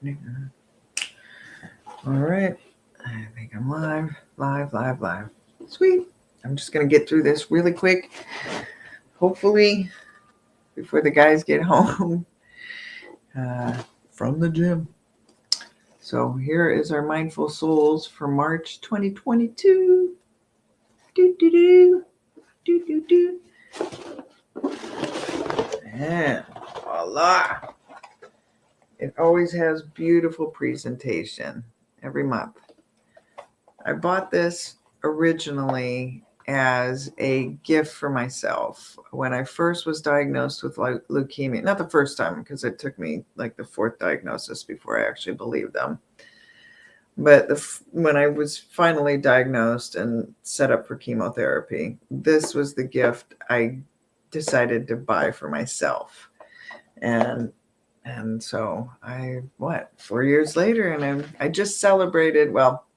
All right. I think I'm live. Sweet. I'm just going to get through this really quick. Hopefully, before the guys get home from the gym. So here is our Mindful Souls for March 2022. Do. And voila. It always has beautiful presentation every month. I bought this originally as a gift for myself when I first was diagnosed with leukemia. Not the first time, because it took me like the fourth diagnosis before I actually believed them. But when I was finally diagnosed and set up for chemotherapy, this was the gift I decided to buy for myself. And so 4 years later, and I just celebrated, well,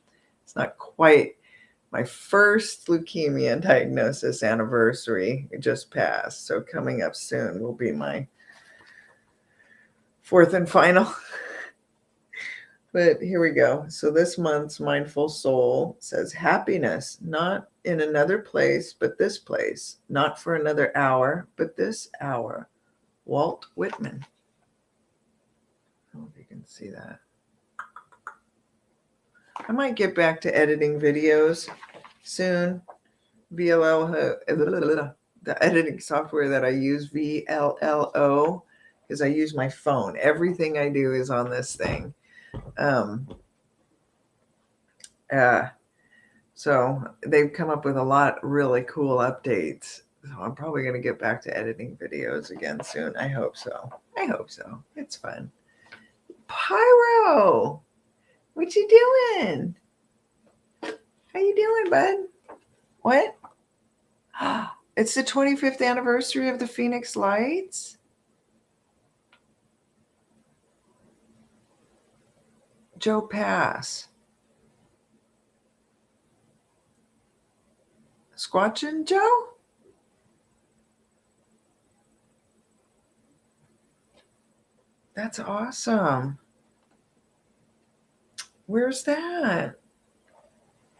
it's not quite my first leukemia diagnosis anniversary. It just passed. So coming up soon will be my fourth and final. But here we go. So this month's Mindful Soul says, happiness, not in another place, but this place, not for another hour, but this hour. Walt Whitman. I don't know if you can see that. I might get back to editing videos soon. VLL, the editing software that I use, VLLO, because I use my phone. Everything I do is on this thing. So they've come up with a lot really cool updates. So I'm probably going to get back to editing videos again soon. I hope so. It's fun. Pyro, what you doing? How you doing, bud? What? It's the 25th anniversary of the Phoenix Lights? Joe Pass. Squatchin' Joe? That's awesome. Where's that?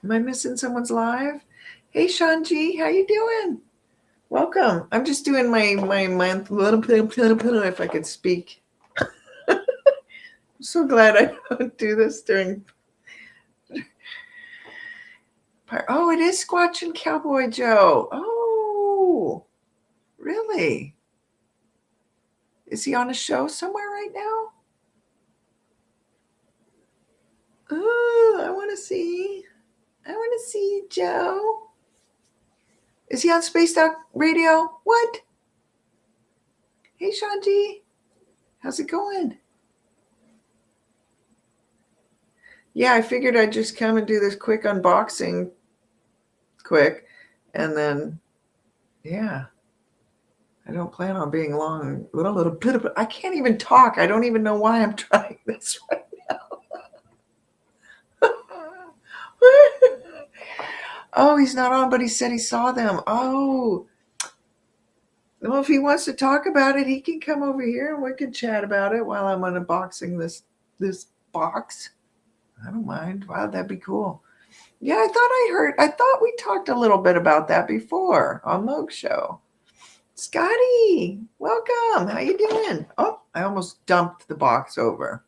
Am I missing someone's live? Hey, Shanji, how you doing? Welcome. I'm just doing my month, if I could speak. I'm so glad I don't do this during. Oh, it is Squatchin' Cowboy Joe. Oh, really? Is he on a show somewhere right now? Oh, I want to see Joe. Is he on Spaced Out Radio? What? Hey, Shanji. How's it going? Yeah, I figured I'd just come and do this quick unboxing and then, yeah. I don't plan on being long. Little bit of, I can't even talk. I don't even know why I'm trying this right now. Oh, he's not on, but he said he saw them. Oh. Well, if he wants to talk about it, he can come over here and we can chat about it while I'm unboxing this box. I don't mind. Wow, that'd be cool. Yeah, I thought we talked a little bit about that before on Moog's show. Scotty, welcome. How you doing? Oh, I almost dumped the box over.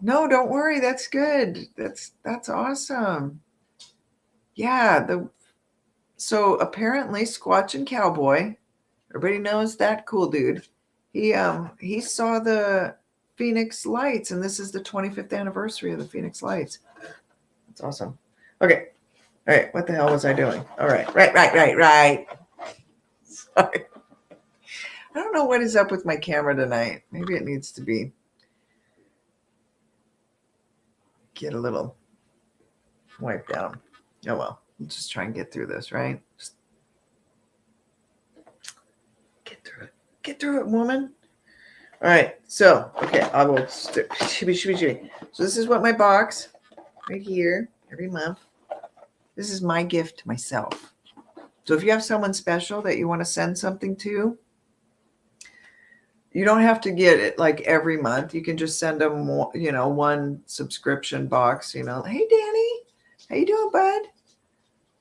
No, don't worry. That's good. That's awesome. Yeah, so apparently Squatchin' Cowboy, everybody knows that cool dude. He saw the Phoenix Lights, and this is the 25th anniversary of the Phoenix Lights. That's awesome. Okay. All right. What the hell was I doing? All right. Right. Sorry. I don't know what is up with my camera tonight. Maybe it needs to get a little wiped down. Oh, well. We'll just try and get through this, right? Just get through it, woman. All right. So, okay. I will. Shibby. So this is what my box right here every month. This is my gift to myself. So if you have someone special that you want to send something to, You don't have to get it like every month. You can just send them, one subscription box, hey, Danny, how you doing, bud?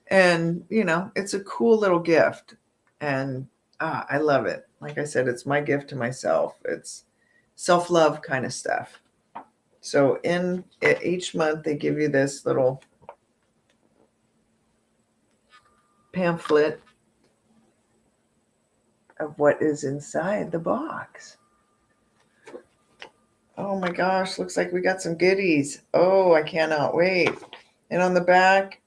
And, it's a cool little gift. And I love it. Like I said, it's my gift to myself. It's self-love kind of stuff. So each month they give you this little pamphlet of what is inside the box. Oh my gosh, looks like we got some goodies. Oh, I cannot wait. And on the back,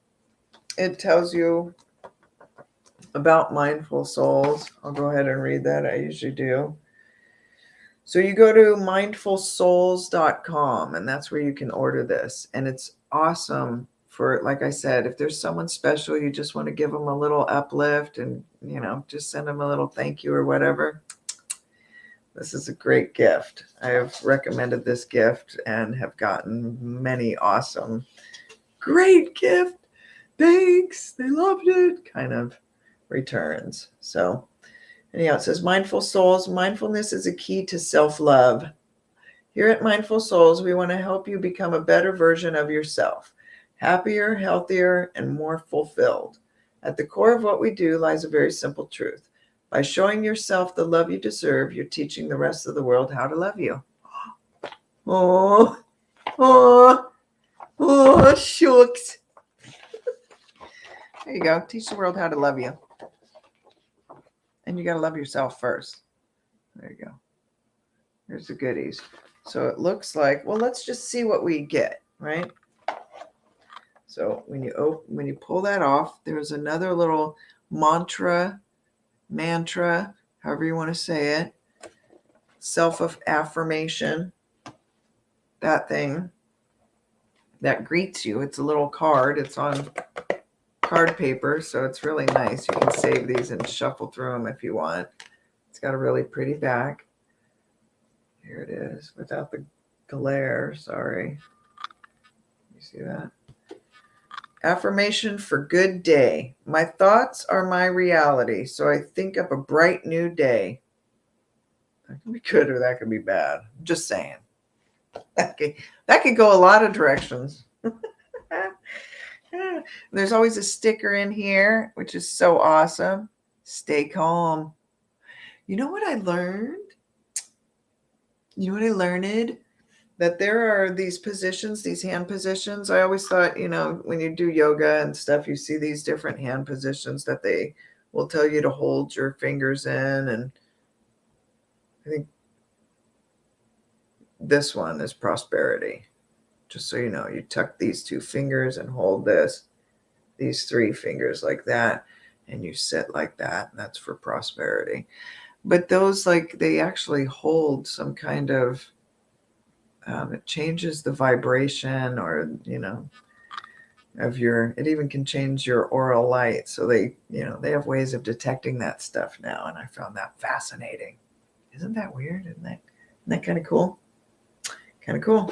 it tells you about Mindful Souls. I'll go ahead and read that. I usually do. So you go to mindfulsouls.com, and that's where you can order this. And it's awesome for, like I said, if there's someone special, you just want to give them a little uplift and, just send them a little thank you or whatever. This is a great gift. I have recommended this gift and have gotten many awesome, great gift, thanks, they loved it, kind of returns. So anyhow, it says Mindful Souls. Mindfulness is a key to self-love. Here at Mindful Souls, we want to help you become a better version of yourself, happier, healthier, and more fulfilled. At the core of what we do lies a very simple truth. By showing yourself the love you deserve, you're teaching the rest of the world how to love you. Oh, oh, oh, shucks. There you go. Teach the world how to love you. And you got to love yourself first. There you go. Here's the goodies. So it looks like, well, let's just see what we get, right? So when you pull that off, there's another little mantra, however you want to say it, self-affirmation, that thing that greets you. It's a little card. It's on card paper, so it's really nice. You can save these and shuffle through them if you want. It's got a really pretty back. Here it is, without the glare, sorry. You see that? Affirmation for good day. My thoughts are my reality, so I think up a bright new day. That could be good or that could be bad. I'm just saying. That could go a lot of directions. There's always a sticker in here, which is so awesome. Stay calm. You know what I learned? That there are these positions, these hand positions. I always thought, when you do yoga and stuff, you see these different hand positions that they will tell you to hold your fingers in. And I think this one is prosperity. Just so you know, you tuck these two fingers and hold these three fingers like that, and you sit like that, and that's for prosperity. But those, they actually hold some kind of, it changes the vibration, or, it even can change your aural light. So they have ways of detecting that stuff now. And I found that fascinating. Isn't that weird? Isn't that kind of cool? Kind of cool.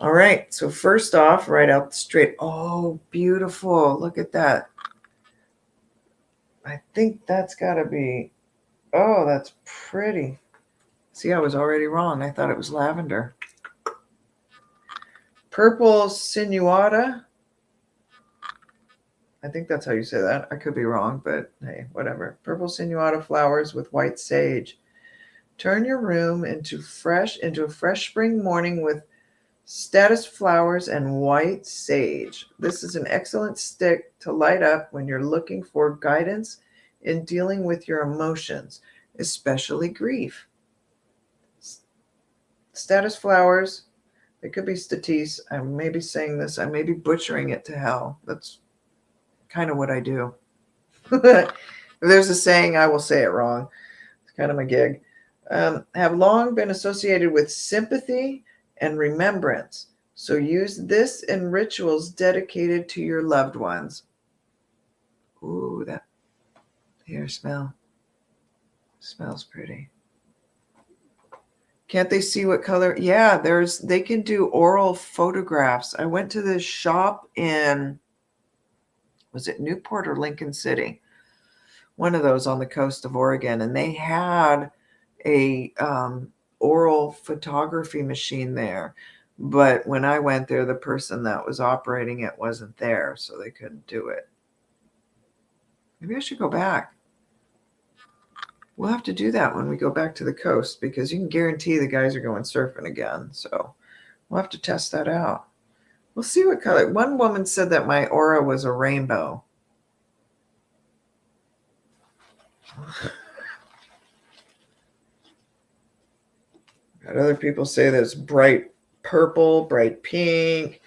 All right. So first off, right out straight. Oh, beautiful. Look at that. I think that's gotta be, oh, that's pretty. See, I was already wrong. I thought it was lavender. Purple sinuata. I think that's how you say that. I could be wrong, but hey, whatever. Purple sinuata flowers with white sage. Turn your room into a fresh spring morning with status flowers and white sage. This is an excellent stick to light up when you're looking for guidance in dealing with your emotions, especially grief. Status flowers. It could be statis. I may be saying this. I may be butchering it to hell. That's kind of what I do. If there's a saying, I will say it wrong. It's kind of my gig. Have long been associated with sympathy and remembrance. So use this in rituals dedicated to your loved ones. Ooh, that here, smell. Smells pretty. Can't they see what color? Yeah, they can do oral photographs. I went to this shop in, was it Newport or Lincoln City? One of those on the coast of Oregon. And they had a oral photography machine there. But when I went there, the person that was operating it wasn't there, so they couldn't do it. Maybe I should go back. We'll have to do that when we go back to the coast, because you can guarantee the guys are going surfing again. So we'll have to test that out. We'll see what color. One woman said that my aura was a rainbow. Got other people say that it's bright purple, bright pink.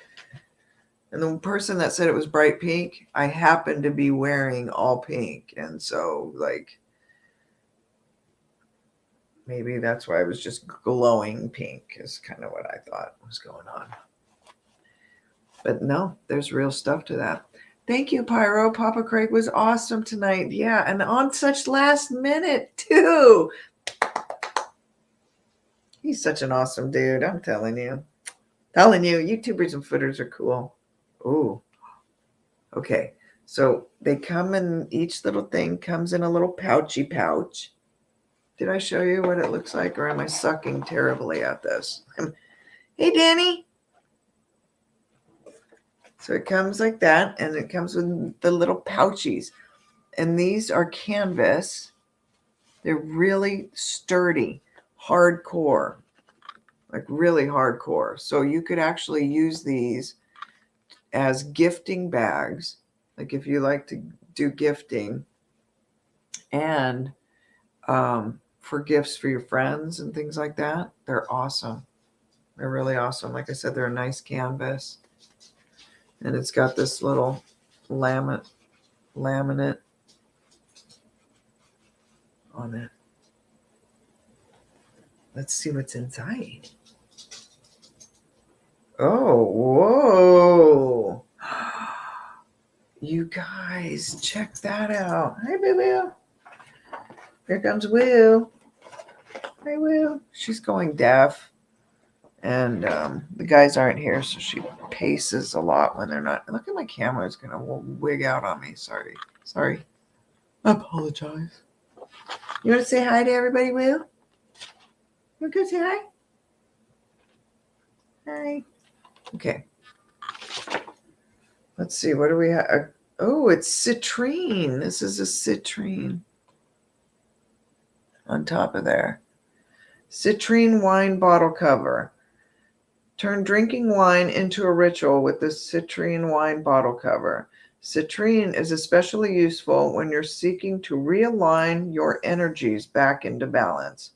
And the person that said it was bright pink, I happened to be wearing all pink. And so, like, maybe that's why I was just glowing pink, is kind of what I thought was going on. But no, there's real stuff to that. Thank you, Pyro. Papa Craig was awesome tonight. Yeah, and on such last minute, too. He's such an awesome dude, I'm telling you. YouTubers and footers are cool. Ooh. Okay, so they come in, each little thing comes in a little pouchy pouch. Did I show you what it looks like, or am I sucking terribly at this? Hey, Danny. So it comes like that, and it comes with the little pouchies. And these are canvas. They're really sturdy, hardcore, like really hardcore. So you could actually use these as gifting bags, like if you like to do gifting, and for gifts for your friends and things like that. They're awesome. They're really awesome. Like I said, they're a nice canvas. And it's got this little laminate on it. Let's see what's inside. Oh, whoa. You guys, check that out. Hi, Boo-Boo. Here comes Will. Hi, Will. She's going deaf. And the guys aren't here, so she paces a lot when they're not. Look at my camera. It's going to wig out on me. Sorry. I apologize. You want to say hi to everybody, Will? You want to go say hi? Hi. Okay. Let's see. What do we have? Oh, it's citrine. This is a citrine on top of there. Citrine wine bottle cover. Turn drinking wine into a ritual with the citrine wine bottle cover. Citrine is especially useful when you're seeking to realign your energies back into balance.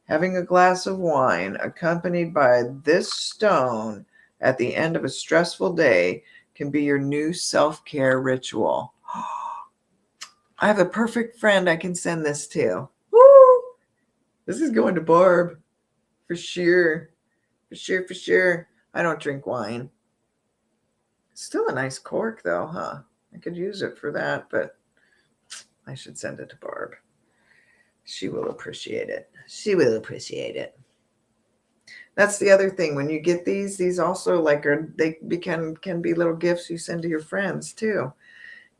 Having a glass of wine accompanied by this stone at the end of a stressful day can be your new self-care ritual. I have a perfect friend I can send this to. Woo! This is going to Barb. For sure. For sure. I don't drink wine. Still a nice cork, though, huh? I could use it for that, but I should send it to Barb. She will appreciate it. That's the other thing. When you get these also can be little gifts you send to your friends, too.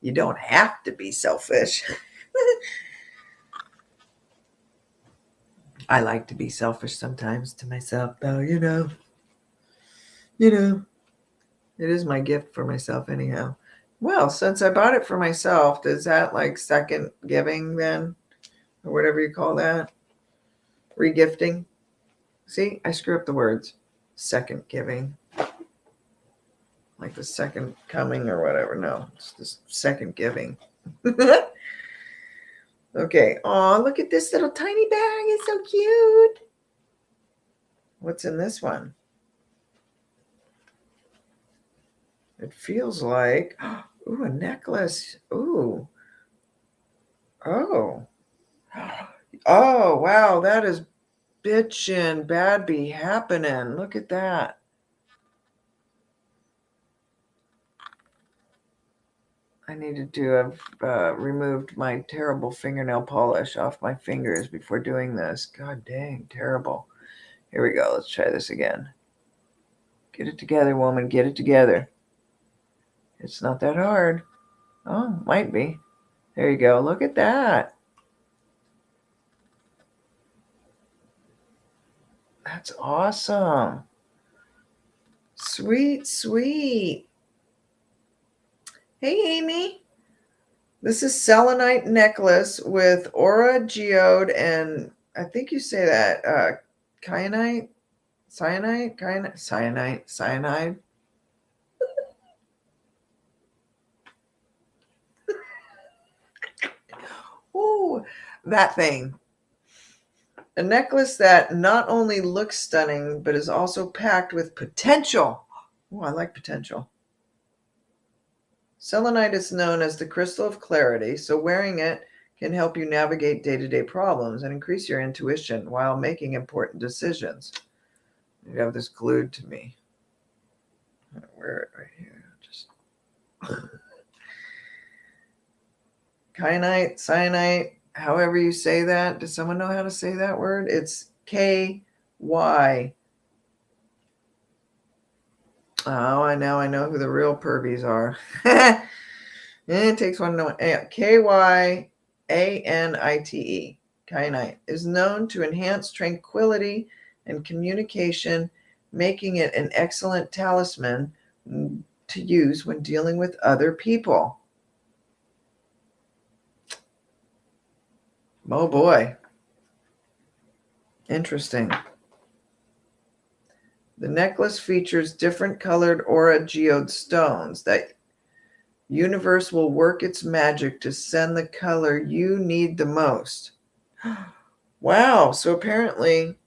You don't have to be selfish. I like to be selfish sometimes to myself, though, you know. It is my gift for myself anyhow. Well, since I bought it for myself, does that like second giving then? Or whatever you call that? Regifting? See, I screw up the words. Second giving. Like the second coming or whatever. No, it's just second giving. Okay. Oh, look at this little tiny bag. It's so cute. What's in this one? It feels like, ooh, a necklace. Ooh. Oh. Oh, wow. That is bitchin'. Bad be happening. Look at that. I needed to have removed my terrible fingernail polish off my fingers before doing this. God dang, terrible. Here we go. Let's try this again. Get it together, woman. Get it together. It's not that hard. Oh, might be. There you go. Look at that. That's awesome. Sweet, sweet. Hey, Amy. This is selenite necklace with aura, geode, and I think you say that kyanite, cyanide. Ooh, that thing. A necklace that not only looks stunning, but is also packed with potential. Oh, I like potential. Selenite is known as the crystal of clarity, so wearing it can help you navigate day-to-day problems and increase your intuition while making important decisions. You have this glued to me. I'm gonna wear it right here. Just kyanite, cyanite, however you say that. Does someone know how to say that word? It's K-Y. Oh, I know who the real pervies are. It takes one to know. Kyanite. Kyanite is known to enhance tranquility and communication, making it an excellent talisman to use when dealing with other people. Oh boy. Interesting. The necklace features different colored aura geode stones. That universe will work its magic to send the color you need the most. Wow, so apparently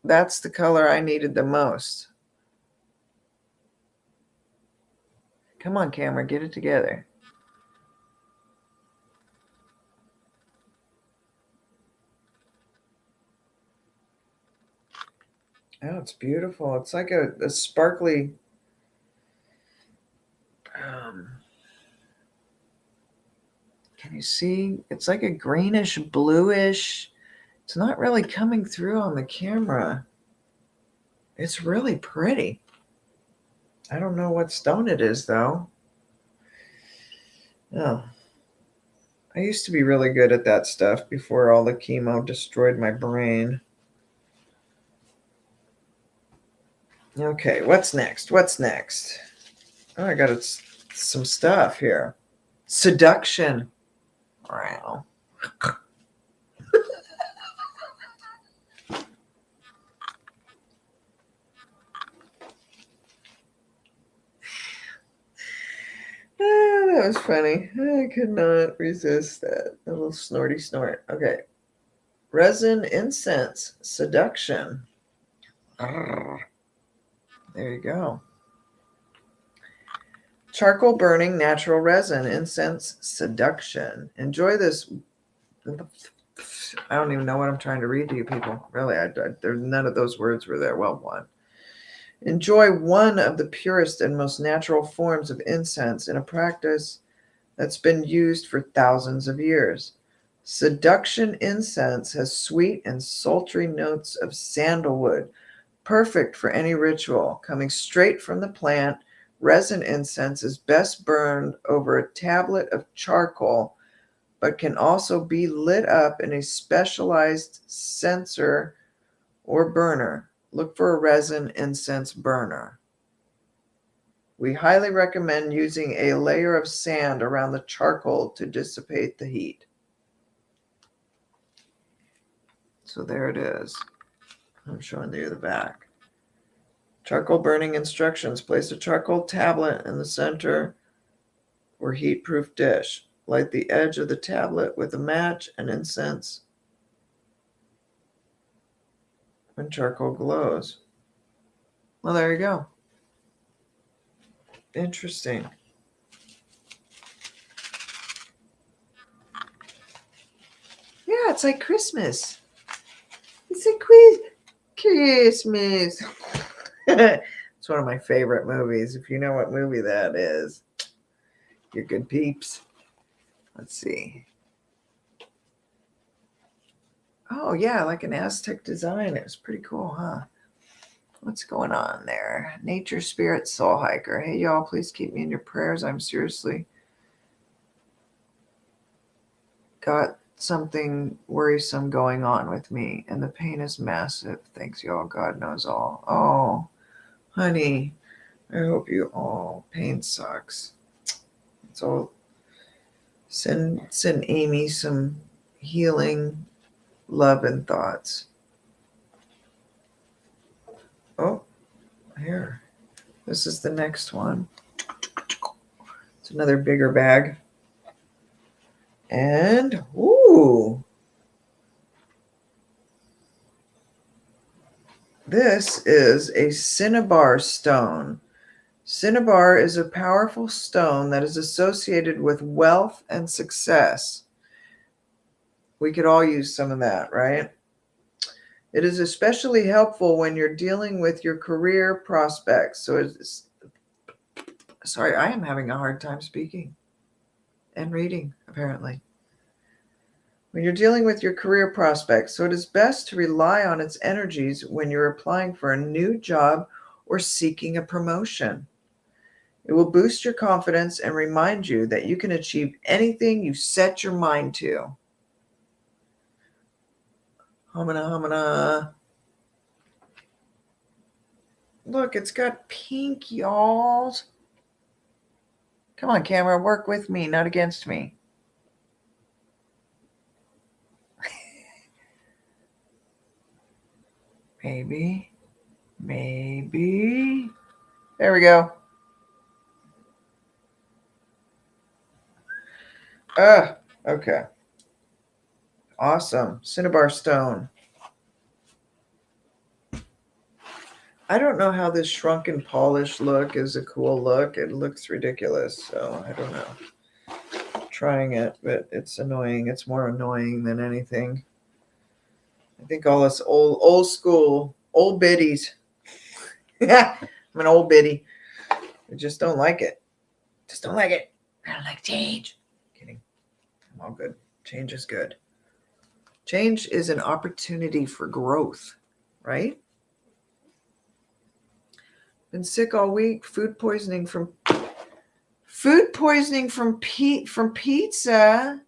that's the color I needed the most. Come on, camera, get it together. Oh, it's beautiful. It's like a sparkly can you see? It's like a greenish bluish. It's not really coming through on the camera. It's really pretty. I don't know what stone it is, though. Oh, I used to be really good at that stuff before all the chemo destroyed my brain. Okay, what's next? What's next? Oh, I got some stuff here. Seduction. Wow. That was funny. I could not resist that. A little snorty snort. Okay. Resin incense seduction. Arrgh. There you go. Charcoal burning natural resin incense seduction. Enjoy this. I don't even know what I'm trying to read to you people. Really, there's none of those words were there. Well, one. Enjoy one of the purest and most natural forms of incense in a practice that's been used for thousands of years. Seduction incense has sweet and sultry notes of sandalwood, perfect for any ritual. Coming straight from the plant, resin incense is best burned over a tablet of charcoal, but can also be lit up in a specialized censer or burner. Look for a resin incense burner. We highly recommend using a layer of sand around the charcoal to dissipate the heat. So there it is. I'm showing you the back. Charcoal burning instructions. Place a charcoal tablet in the center or heat-proof dish. Light the edge of the tablet with a match and incense when charcoal glows. Well, there you go. Interesting. Yeah, it's like Christmas. It's like Christmas. It's one of my favorite movies. If you know what movie that is, you're good peeps. Let's see. Oh, yeah, like an Aztec design. It was pretty cool, huh? What's going on there? Nature Spirit Soul Hiker. Hey, y'all, please keep me in your prayers. I'm seriously got something worrisome going on with me, and the pain is massive. Thanks, y'all. God knows all. Oh, honey, I hope you all. Pain sucks. So send Amy some healing love and thoughts. Oh, here. This is the next one. It's another bigger bag. And, ooh, this is a cinnabar stone. Cinnabar is a powerful stone that is associated with wealth and success. We could all use some of that, right? It is especially helpful when you're dealing with your career prospects. So it's, sorry, I am having a hard time speaking and reading, apparently. When you're dealing with your career prospects, so it is best to rely on its energies when you're applying for a new job or seeking a promotion. It will boost your confidence and remind you that you can achieve anything you set your mind to. Homina, homina. Look, it's got pink, y'all. Come on, camera, work with me, not against me. Maybe. There we go. Okay. Awesome. Cinnabar stone. I don't know how this shrunken polish look is a cool look. It looks ridiculous, so I don't know. I'm trying it, but it's annoying. It's more annoying than anything. I think all us old school, old biddies. I'm an old biddy. I just don't like it. Just don't like it. I don't like change. Kidding. I'm all good. Change is good. Change is an opportunity for growth, right? Been sick all week. Food poisoning from pizza.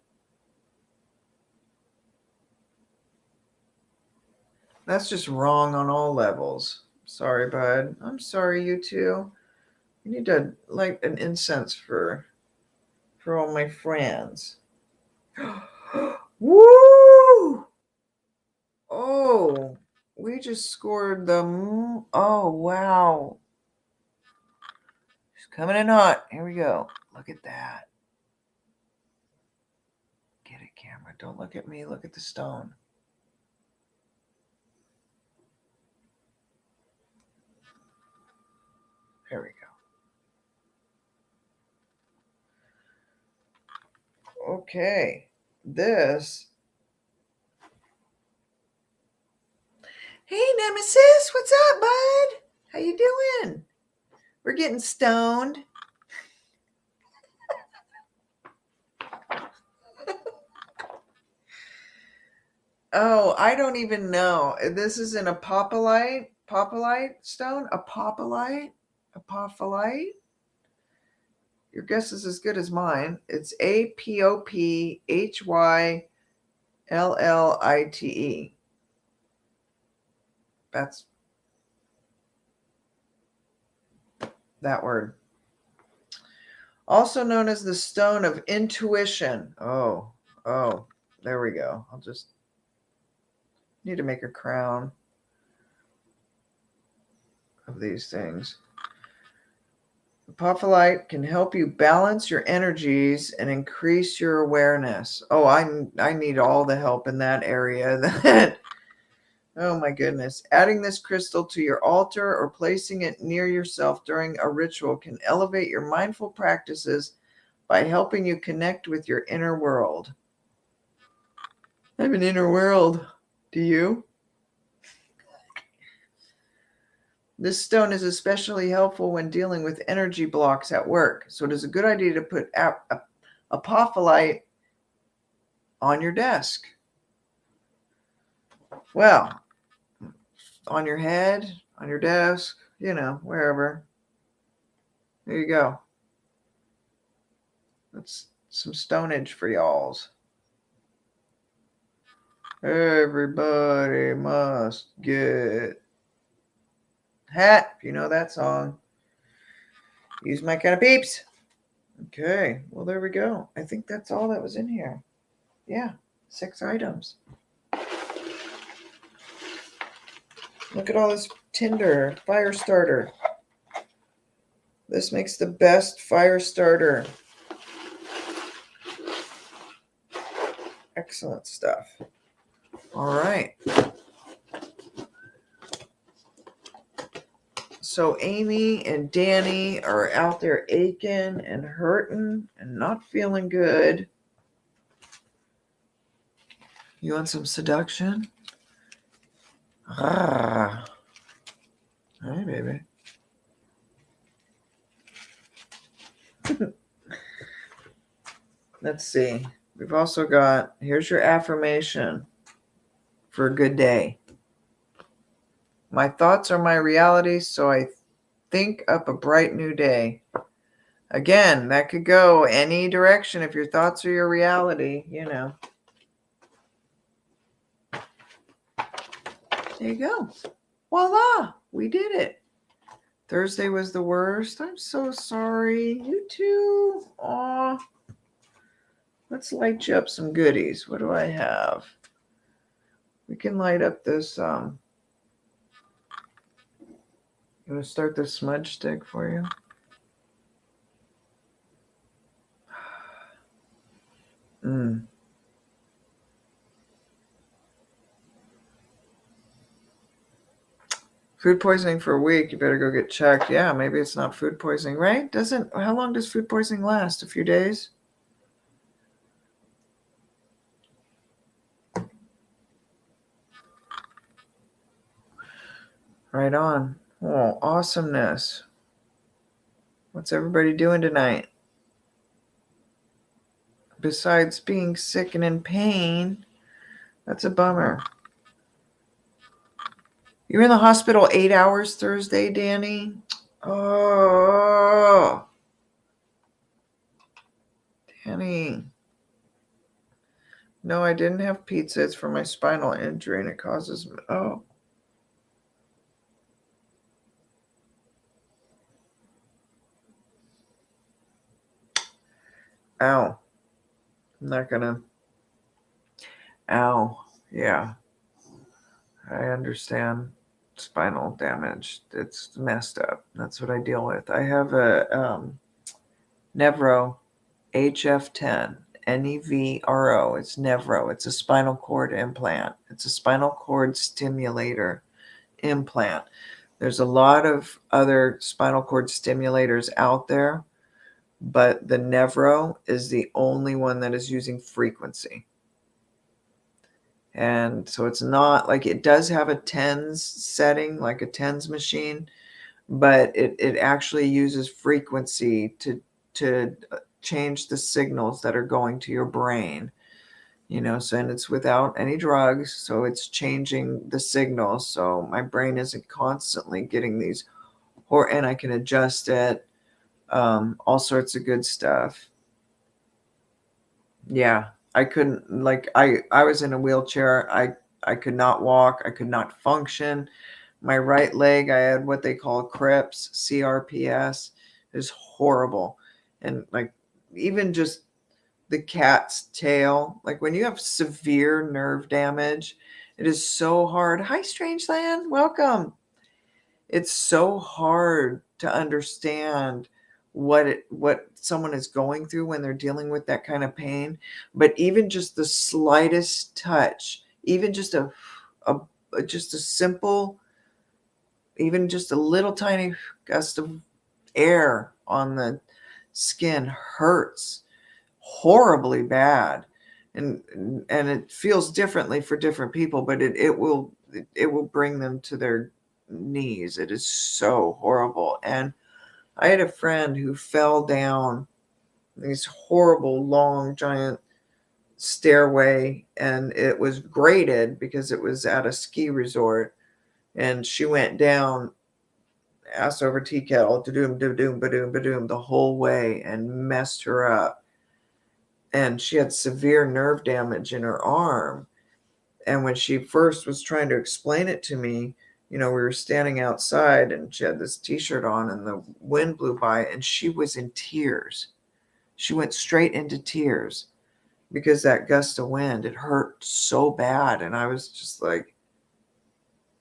That's just wrong on all levels. Sorry, bud. I'm sorry, you two. You need to light an incense for all my friends. Woo! Oh, we just scored the. Oh, wow. It's coming in hot. Here we go. Look at that. Get it, camera. Don't look at me. Look at the stone. There we go. Okay. This. Hey, Nemesis. What's up, bud? How you doing? We're getting stoned. Oh, I don't even know. This is an apophyllite stone? Apophyllite? Your guess is as good as mine. It's APOPHYLLITE. That's that word. Also known as the stone of intuition. Oh, there we go. I'll just need to make a crown of these things. Apophyllite can help you balance your energies and increase your awareness. Oh, I need all the help in that area. Oh my goodness. Adding this crystal to your altar or placing it near yourself during a ritual can elevate your mindful practices by helping you connect with your inner world. I have an inner world. Do you? This stone is especially helpful when dealing with energy blocks at work. So it is a good idea to put apophyllite on your desk. Well, on your head, on your desk, wherever. There you go. That's some stonage for y'alls. Everybody must get hat. You know that song. Use my kind of peeps. Okay, well, there we go. I think that's all that was in here. Yeah, 6 items. Look at all this tinder, fire starter. This makes the best fire starter. Excellent stuff. All right. So Amy and Danny are out there aching and hurting and not feeling good. You want some seduction? Ah. Hi, baby. Let's see. We've also got, here's your affirmation for a good day. My thoughts are my reality, so I think up a bright new day. Again, that could go any direction. If your thoughts are your reality, you know. There you go. Voila, we did it. Thursday was the worst. I'm so sorry. You too. Aw. Let's light you up some goodies. What do I have? We can light up this. I'm going to start the smudge stick for you. Food poisoning for a week. You better go get checked. Yeah, maybe it's not food poisoning, right? How long does food poisoning last? A few days? Right on. Oh, awesomeness. What's everybody doing tonight? Besides being sick and in pain, that's a bummer. You were in the hospital 8 hours Thursday, Danny? Oh, Danny. No, I didn't have pizza. It's for my spinal injury and it causes... Oh. Ow. I'm not gonna... Ow. Yeah. I understand spinal damage. It's messed up. That's what I deal with. I have a Nevro HF10, Nevro. It's Nevro. It's a spinal cord implant. It's a spinal cord stimulator implant. There's a lot of other spinal cord stimulators out there, but the Nevro is the only one that is using frequency. And so it's not like, it does have a TENS setting, like a TENS machine, but it actually uses frequency to change the signals that are going to your brain, you know. So, and it's without any drugs, so it's changing the signals. So my brain isn't constantly getting these, and I can adjust it, all sorts of good stuff. Yeah. I couldn't, like, I was in a wheelchair. I could not walk. I could not function. My right leg, I had what they call CRIPS, CRPS. It was horrible. And like, even just the cat's tail, like when you have severe nerve damage, it is so hard. Hi, Strangeland. Welcome. It's so hard to understand what someone is going through when they're dealing with that kind of pain. But even just the slightest touch, even just a simple, even just a little tiny gust of air on the skin hurts horribly bad. And it feels differently for different people, but it will bring them to their knees. It is so horrible. And I had a friend who fell down these horrible, long, giant stairway, and it was graded because it was at a ski resort. And she went down ass over tea kettle, da-doom, da-doom, ba-doom, ba-doom, the whole way, and messed her up. And she had severe nerve damage in her arm. And when she first was trying to explain it to me, we were standing outside and she had this t-shirt on and the wind blew by and she was in tears. She went straight into tears because that gust of wind, it hurt so bad. And I was just like,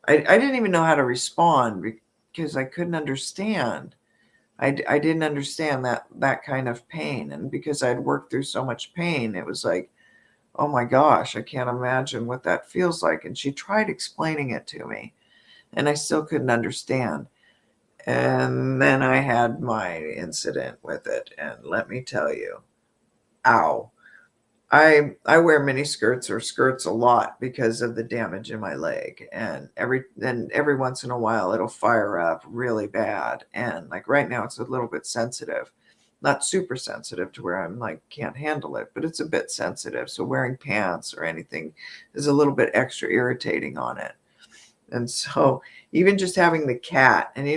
I didn't even know how to respond because I couldn't understand. I didn't understand that kind of pain. And because I'd worked through so much pain, it was like, oh my gosh, I can't imagine what that feels like. And she tried explaining it to me and I still couldn't understand. And then I had my incident with it. And let me tell you, ow. I wear mini skirts or skirts a lot because of the damage in my leg. And every once in a while it'll fire up really bad. And like right now it's a little bit sensitive. Not super sensitive to where I'm like can't handle it, but it's a bit sensitive. So wearing pants or anything is a little bit extra irritating on it. And so even just having the cat, and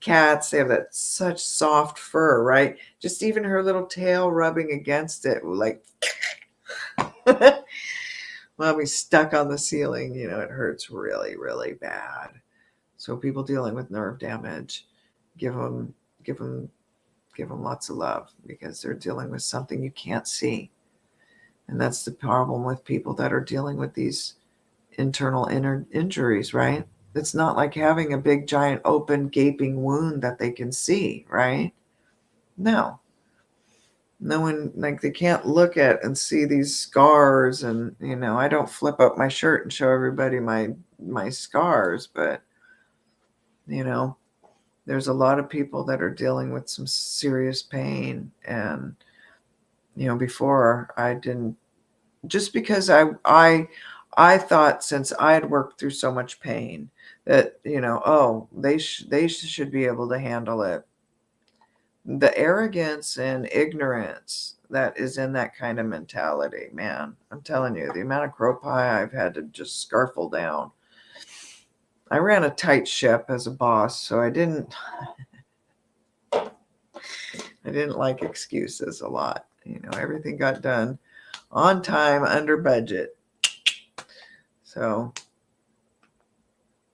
cats, they have that such soft fur, right? Just even her little tail rubbing against it, like well, be stuck on the ceiling, it hurts really, really bad. So people dealing with nerve damage, give them lots of love because they're dealing with something you can't see. And that's the problem with people that are dealing with these internal injuries, right? It's not like having a big, giant, open, gaping wound that they can see, right? No one, like, they can't look at and see these scars. And I don't flip up my shirt and show everybody my scars, but there's a lot of people that are dealing with some serious pain. And before I didn't, just because I thought, since I had worked through so much pain, that oh, they should be able to handle it. The arrogance and ignorance that is in that kind of mentality, man, I'm telling you, the amount of crow pie I've had to just scarfle down. I ran a tight ship as a boss, so I didn't like excuses a lot. Everything got done on time, under budget. So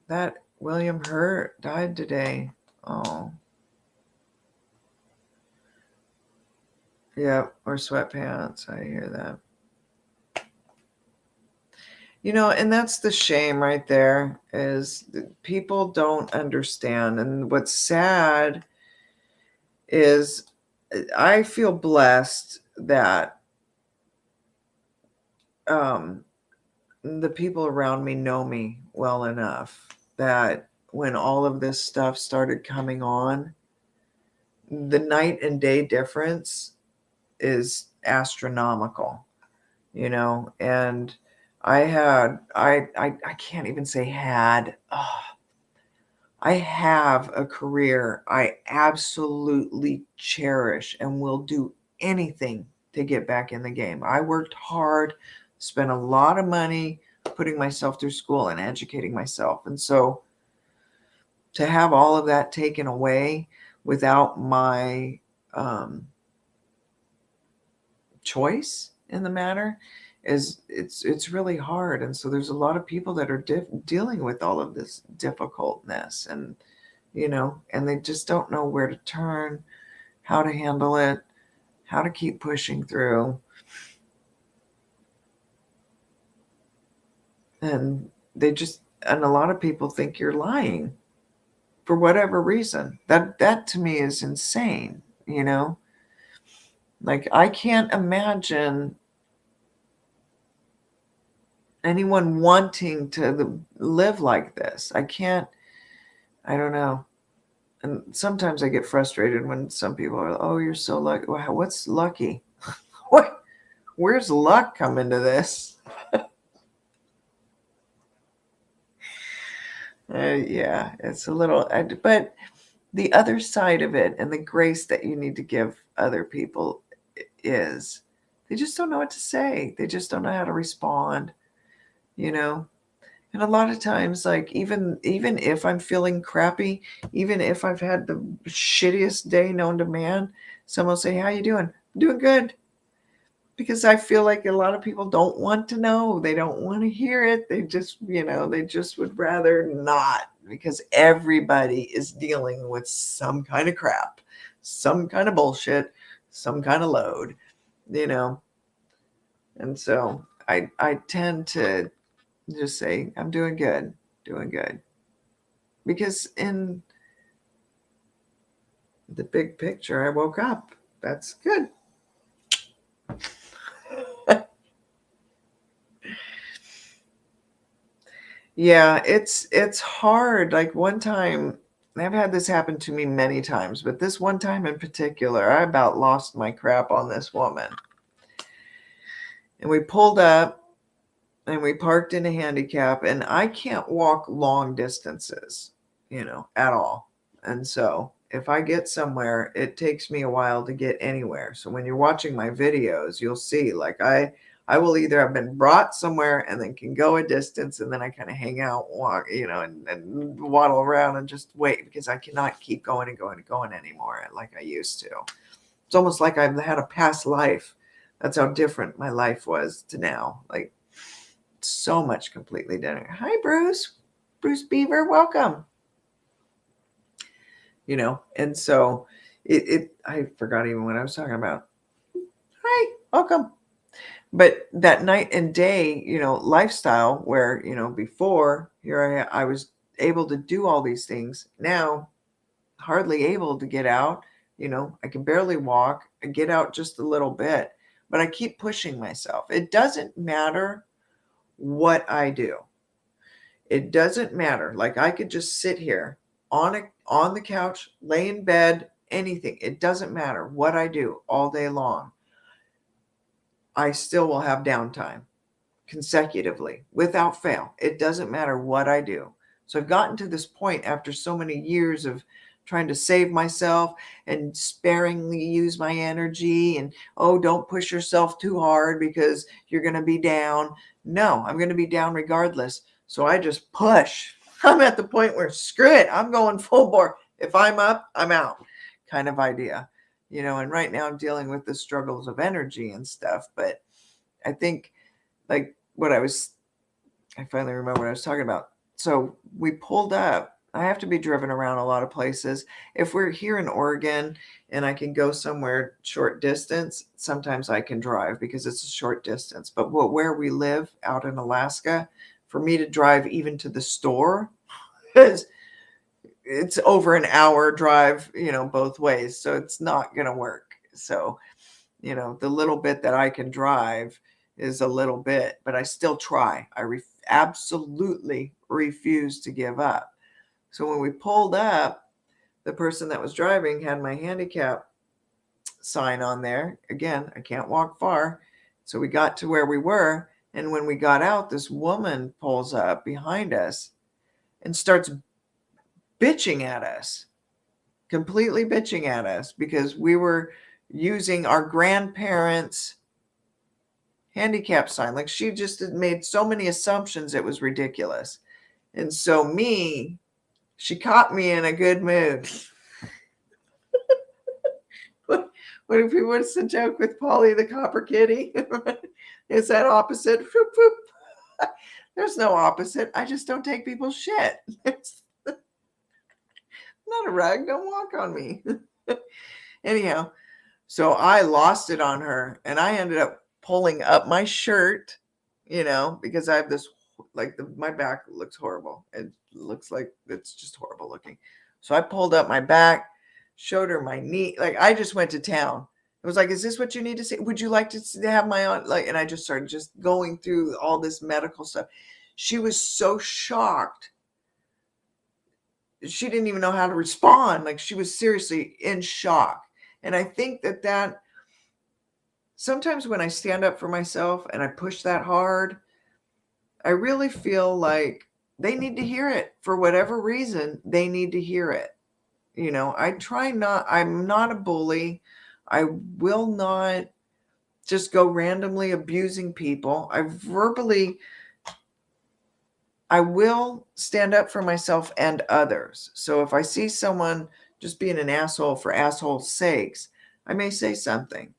that William Hurt died today. Oh. Yeah, or sweatpants. I hear that. And that's the shame right there, is that people don't understand. And what's sad is I feel blessed that the people around me know me well enough that when all of this stuff started coming on, the night and day difference is astronomical, and I can't even say had. Oh, I have a career I absolutely cherish and will do anything to get back in the game. I worked hard, spent a lot of money putting myself through school and educating myself. And so to have all of that taken away without my choice in the matter it's really hard. And so there's a lot of people that are dealing with all of this difficultness, and and they just don't know where to turn, how to handle it, how to keep pushing through. And and a lot of people think you're lying for whatever reason. That to me is insane. Like, I can't imagine anyone wanting to live like this. I don't know. And sometimes I get frustrated when some people are, oh, you're so lucky. Wow, what's lucky? Where's luck come into this? Yeah, it's a little, but the other side of it, and the grace that you need to give other people, is they just don't know what to say. They just don't know how to respond, And a lot of times, like, even if I'm feeling crappy, even if I've had the shittiest day known to man, someone will say, how you doing? I'm doing good. because I feel like a lot of people don't want to know. They don't want to hear it. They just, they just would rather not, because everybody is dealing with some kind of crap, some kind of bullshit, some kind of load, you know. And so I tend to just say, I'm doing good, doing good. Because in the big picture, I woke up. That's good. Yeah, it's hard. Like one time, I've had this happen to me many times, but this one time in particular, I about lost my crap on this woman. And we pulled up and we parked in a handicap, and I can't walk long distances, at all. And so if I get somewhere, it takes me a while to get anywhere. So when you're watching my videos, you'll see like I will either have been brought somewhere and then can go a distance, and then I kind of hang out, walk, and waddle around and just wait, because I cannot keep going and going and going anymore like I used to. It's almost like I've had a past life. That's how different my life was to now. Like so much completely different. Hi, Bruce. Bruce Beaver, welcome. And so I forgot even what I was talking about. Hi, welcome. But that night and day, lifestyle where, before here I was able to do all these things. Now, hardly able to get out. I can barely walk. I get out just a little bit, but I keep pushing myself. It doesn't matter what I do. It doesn't matter. Like I could just sit here on the couch, lay in bed, anything. It doesn't matter what I do all day long. I still will have downtime consecutively without fail. It doesn't matter what I do. So I've gotten to this point after so many years of trying to save myself and sparingly use my energy and, don't push yourself too hard because you're going to be down. No, I'm going to be down regardless. So I just push. I'm at the point where screw it. I'm going full bore. If I'm up, I'm out kind of idea, and right now I'm dealing with the struggles of energy and stuff. But I think like I finally remember what I was talking about. So we pulled up. I have to be driven around a lot of places. If we're here in Oregon and I can go somewhere short distance, sometimes I can drive because it's a short distance. But where we live out in Alaska, for me to drive even to the store, it's over an hour drive, both ways. So it's not going to work. So, the little bit that I can drive is a little bit, but I still try. I absolutely refuse to give up. So when we pulled up, the person that was driving had my handicap sign on there. Again, I can't walk far. So we got to where we were. And when we got out, this woman pulls up behind us and starts bitching at us, completely bitching at us because we were using our grandparents' handicap sign. Like she just had made so many assumptions, it was ridiculous. And so she caught me in a good mood. What if we what's the joke with Polly the Copper Kitty? Is that opposite? Whoop, whoop. There's no opposite. I just don't take people's shit. It's not a rug. Don't walk on me. Anyhow, so I lost it on her and I ended up pulling up my shirt, because I have this, like my back looks horrible. It looks like it's just horrible looking. So I pulled up my back, showed her my knee. Like I just went to town. It was like, is this what you need to see? Would you like to have my own? Like, and I just started just going through all this medical stuff. She was so shocked. She didn't even know how to respond. Like she was seriously in shock. And I think that sometimes when I stand up for myself and I push that hard, I really feel like they need to hear it for whatever reason. They need to hear it. I'm not a bully. I will not just go randomly abusing people. I will stand up for myself and others. So if I see someone just being an asshole for asshole's sakes, I may say something.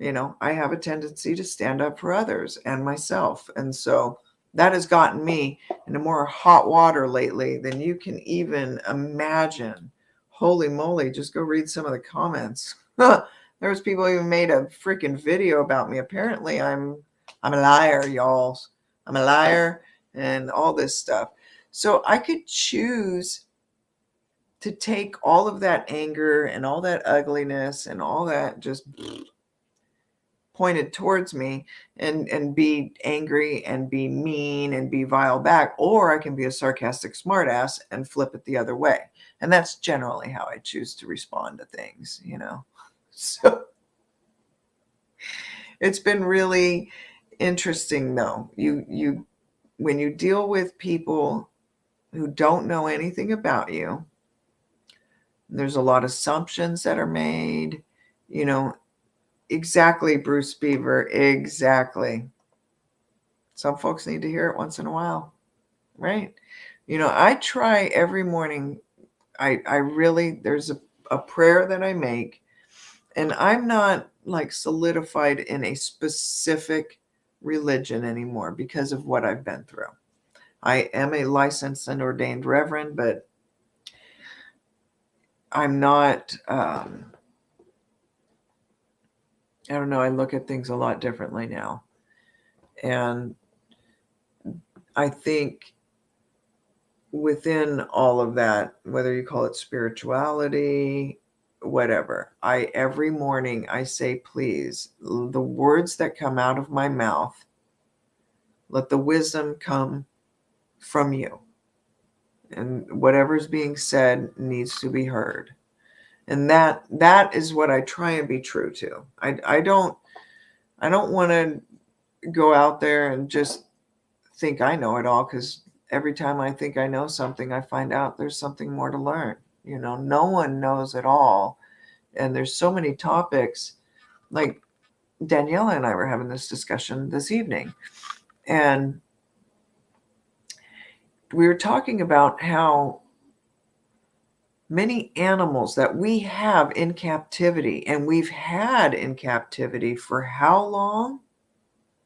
I have a tendency to stand up for others and myself. And so that has gotten me into more hot water lately than you can even imagine. Holy moly, just go read some of the comments. There's people even made a freaking video about me. Apparently I'm a liar, y'all. I'm a liar and all this stuff. So I could choose to take all of that anger and all that ugliness and all that just pointed towards me and be angry and be mean and be vile back, or I can be a sarcastic smartass and flip it the other way. And that's generally how I choose to respond to things. So it's been really interesting though. You when you deal with people who don't know anything about you, there's a lot of assumptions that are made, you know, exactly, Bruce Beaver, exactly. Some folks need to hear it once in a while, right? I try every morning. I really, there's a prayer that I make, and I'm not like solidified in a specific religion anymore because of what I've been through. I am a licensed and ordained reverend, but I'm not, I don't know, I look at things a lot differently now. And I think within all of that, whether you call it spirituality, whatever, every morning I say, please, the words that come out of my mouth, let the wisdom come from you. And whatever's being said needs to be heard. And that is what I try and be true to. I don't want to go out there and just think I know it all, because every time I think I know something, I find out there's something more to learn. No one knows it all. And there's so many topics. Like Daniela and I were having this discussion this evening, and we were talking about how many animals that we have in captivity, and we've had in captivity for how long,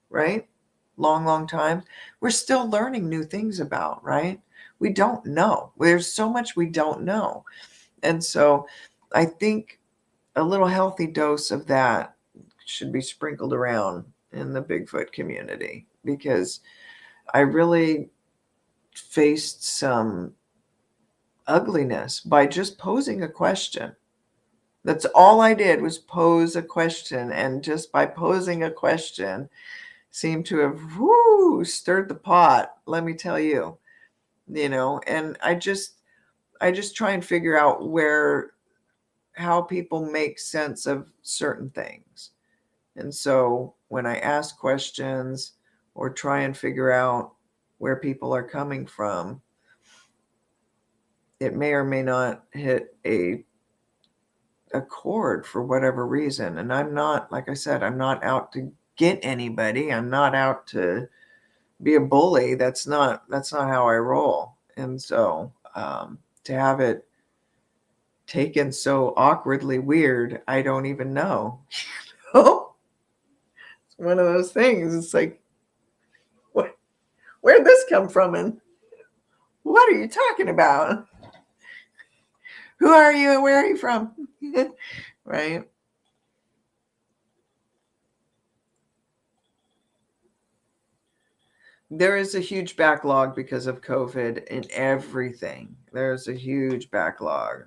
right? Long, long time. We're still learning new things about, right? We don't know. There's so much we don't know. And so I think a little healthy dose of that should be sprinkled around in the Bigfoot community, because I really faced some ugliness by just posing a question. That's all I did, was pose a question. And just by posing a question seemed to have stirred the pot, let me tell you. And I just try and figure out how people make sense of certain things. And so when I ask questions or try and figure out where people are coming from, it may or may not hit a chord for whatever reason. And I'm not, like I said, I'm not out to get anybody. I'm not out to be a bully. That's not how I roll. And so to have it taken so awkwardly weird, I don't even know. It's one of those things. It's like, where'd this come from? And what are you talking about? Who are you and where are you from? Right? There is a huge backlog because of COVID in everything. There's a huge backlog.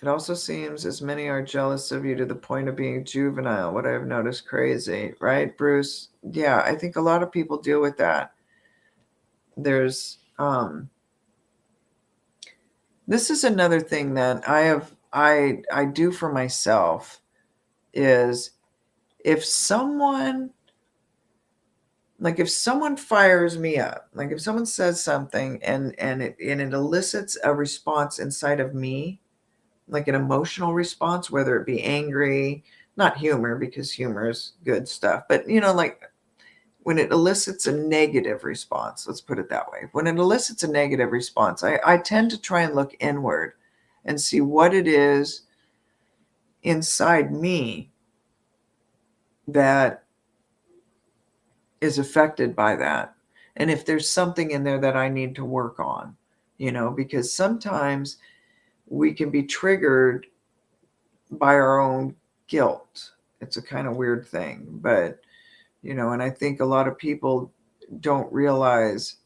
It also seems as many are jealous of you to the point of being juvenile. What I've noticed crazy, right, Bruce? Yeah, I think a lot of people deal with that. There's this is another thing that I do for myself, is if someone fires me up, like if someone says something and it elicits a response inside of me, like an emotional response, whether it be angry, not humor, because humor is good stuff, but like when it elicits a negative response, let's put it that way. When it elicits a negative response, I tend to try and look inward and see what it is inside me that is affected by that. And if there's something in there that I need to work on, because sometimes we can be triggered by our own guilt. It's a kind of weird thing, but, and I think a lot of people don't realize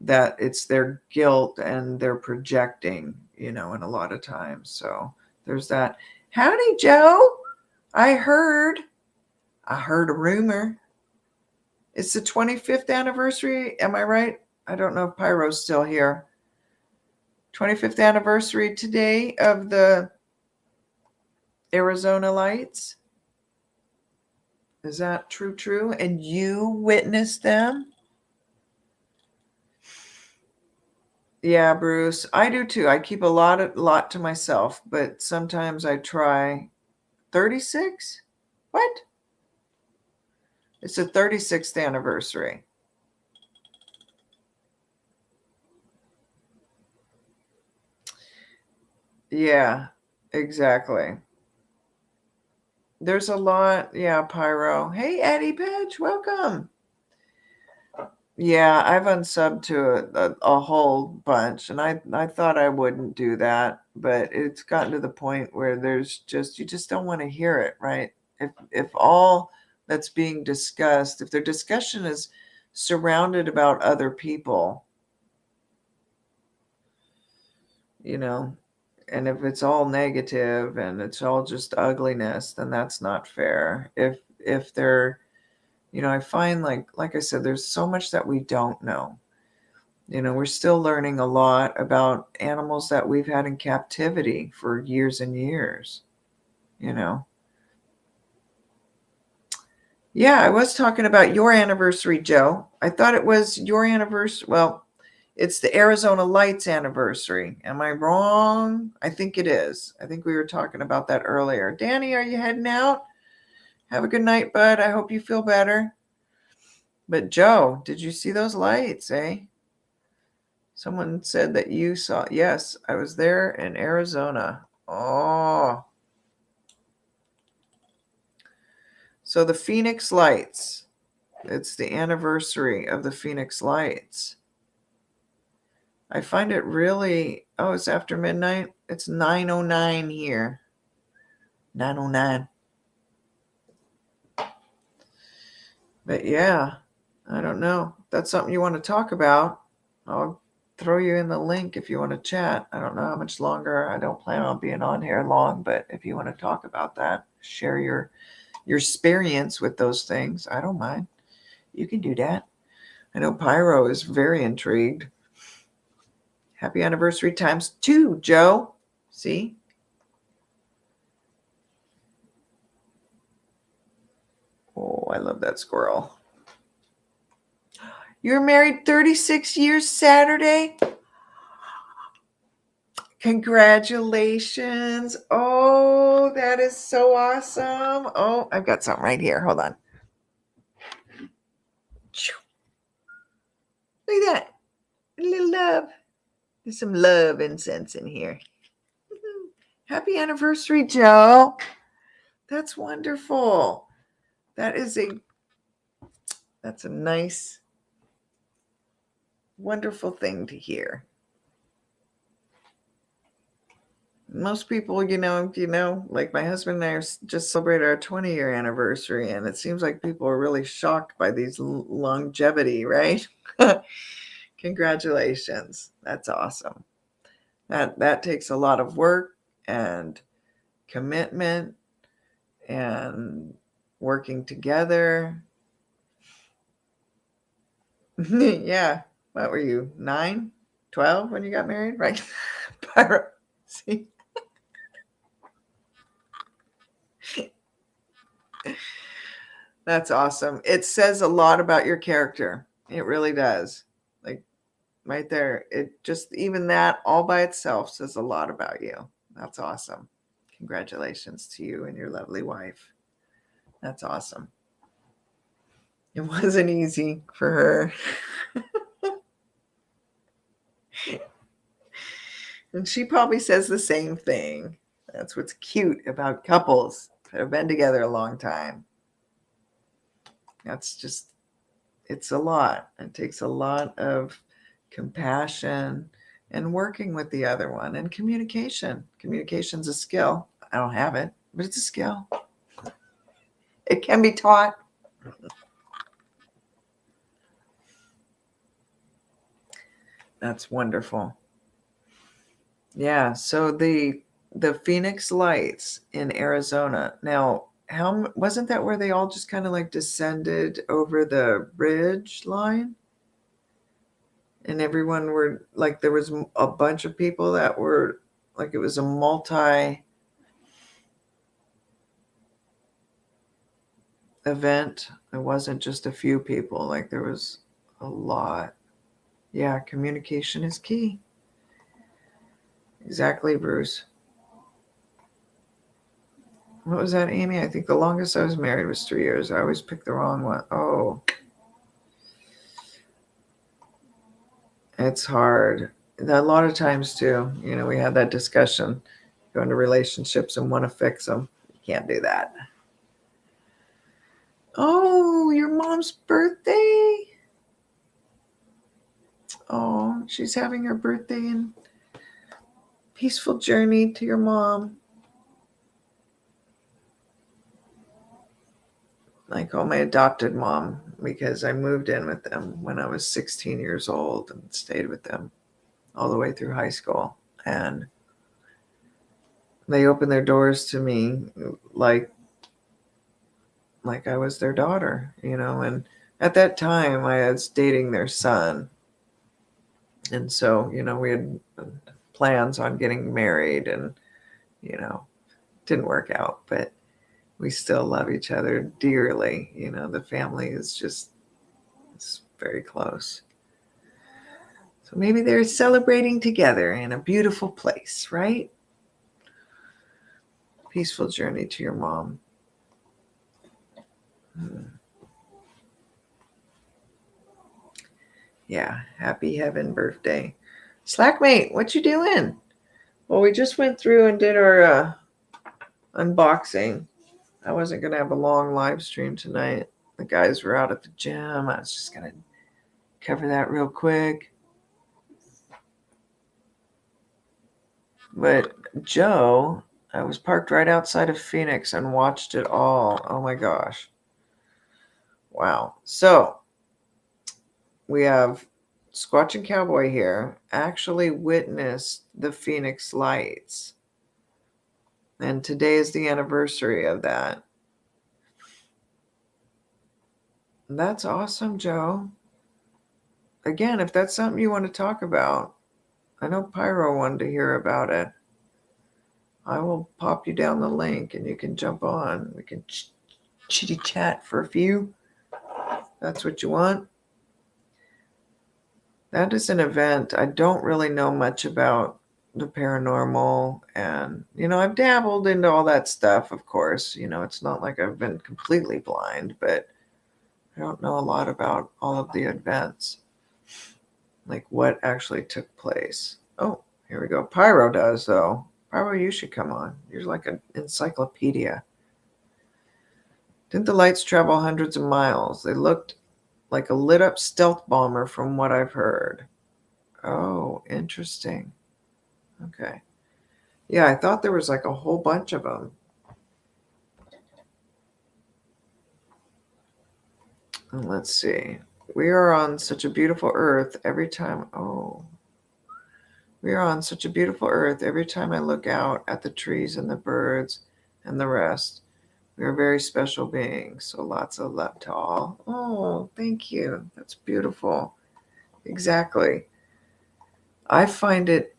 that it's their guilt and they're projecting, in a lot of times. So there's that. Howdy, Joe. I heard a rumor. It's the 25th anniversary. Am I right? I don't know if Pyro's still here. 25th anniversary today of the Arizona lights. Is that true? And you witnessed them? Yeah, Bruce. I do too. I keep a lot to myself, but sometimes I try. 36? What? It's the 36th anniversary. Yeah, exactly. There's a lot. Yeah, Pyro. Hey, Eddie Patch, welcome. Yeah, I've unsubbed to a whole bunch, and I thought I wouldn't do that, but it's gotten to the point where you just don't want to hear it, right? If all that's being discussed, if their discussion is surrounded about other people, and if it's all negative and it's all just ugliness, then that's not fair. If they're, I find like I said, there's so much that we don't know. We're still learning a lot about animals that we've had in captivity for years and years, Yeah, I was talking about your anniversary, Joe. I thought it was your anniversary. Well, it's the Arizona Lights anniversary. Am I wrong? I think it is. I think we were talking about that earlier. Danny, are you heading out? Have a good night, bud. I hope you feel better. But Joe, did you see those lights, eh? Someone said that you saw. Yes, I was there in Arizona. Oh. So the Phoenix Lights. It's the anniversary of the Phoenix Lights. I find it really. Oh, it's after midnight. It's 9:09 here. 9:09. But yeah, I don't know. If that's something you want to talk about. I'll throw you in the link if you want to chat. I don't know how much longer. I don't plan on being on here long, but if you want to talk about that, share your experience with those things, I don't mind. You can do that. I know Pyro is very intrigued. Happy anniversary ×2, Joe. See? Oh, I love that squirrel. You were married 36 years Saturday? Congratulations. Oh, that is so awesome. Oh, I've got something right here. Hold on. Look at that. A little love. There's some love incense in here. Happy anniversary, Joe. That's wonderful. That's a nice, wonderful thing to hear. Most people, like my husband and I just celebrated our 20-year anniversary, and it seems like people are really shocked by these longevity, right? Congratulations. That's awesome. That takes a lot of work and commitment and working together. Yeah. What were you, 9, 12 when you got married? Right? Pyro. See? That's awesome. It says a lot about your character. It really does. Like right there, it just, even that all by itself says a lot about you. That's awesome. Congratulations to you and your lovely wife. That's awesome. It wasn't easy for her. And she probably says the same thing. That's what's cute about couples that have been together a long time. That's just, it's a lot. It takes a lot of compassion and working with the other one and communication. Communication's a skill. I don't have it, but it's a skill. It can be taught. That's wonderful. Yeah, so the Phoenix Lights in Arizona. Now, how wasn't that where they all just kind of like descended over the ridge line? And everyone were like, there was a bunch of people that were like, it was a multi event. It wasn't just a few people, like there was a lot. Yeah, communication is key. Exactly, Bruce. What was that, Amy? I think the longest I was married was 3 years. I always picked the wrong one. Oh, it's hard. A lot of times too, we had that discussion. Go into relationships and want to fix them. You can't do that. Oh, your mom's birthday. Oh, she's having her birthday and peaceful journey to your mom. I call my adopted mom because I moved in with them when I was 16 years old and stayed with them all the way through high school. And they opened their doors to me like I was their daughter, and at that time I was dating their son. And so, we had plans on getting married and, didn't work out, but we still love each other dearly. The family is just, it's very close. So maybe they're celebrating together in a beautiful place, right? Peaceful journey to your mom. Yeah, happy heaven birthday. Slackmate, what you doing? Well, we just went through and did our unboxing. I wasn't going to have a long live stream tonight. The guys were out at the gym. I was just going to cover that real quick. But Joe, I was parked right outside of Phoenix and watched it all. Oh my gosh. Wow. So we have Squatching Cowboy here actually witnessed the Phoenix Lights. And today is the anniversary of that. That's awesome, Joe. Again, if that's something you want to talk about, I know Pyro wanted to hear about it. I will pop you down the link and you can jump on. We can chitty chat for a few. That's what you want. That is an event. I don't really know much about the paranormal, and I've dabbled into all that stuff, of course. It's not like I've been completely blind, but I don't know a lot about all of the events, like what actually took place. Oh, here we go. Pyro does, though. Pyro, you should come on. You're like an encyclopedia. Didn't the lights travel hundreds of miles? They looked like a lit up stealth bomber from what I've heard. Oh, interesting. Okay. Yeah, I thought there was like a whole bunch of them. And let's see. We are on such a beautiful earth every time. Oh. We are on such a beautiful earth every time I look out at the trees and the birds and the rest. We are very special beings. So lots of love to all. Oh, thank you. That's beautiful. Exactly. I find it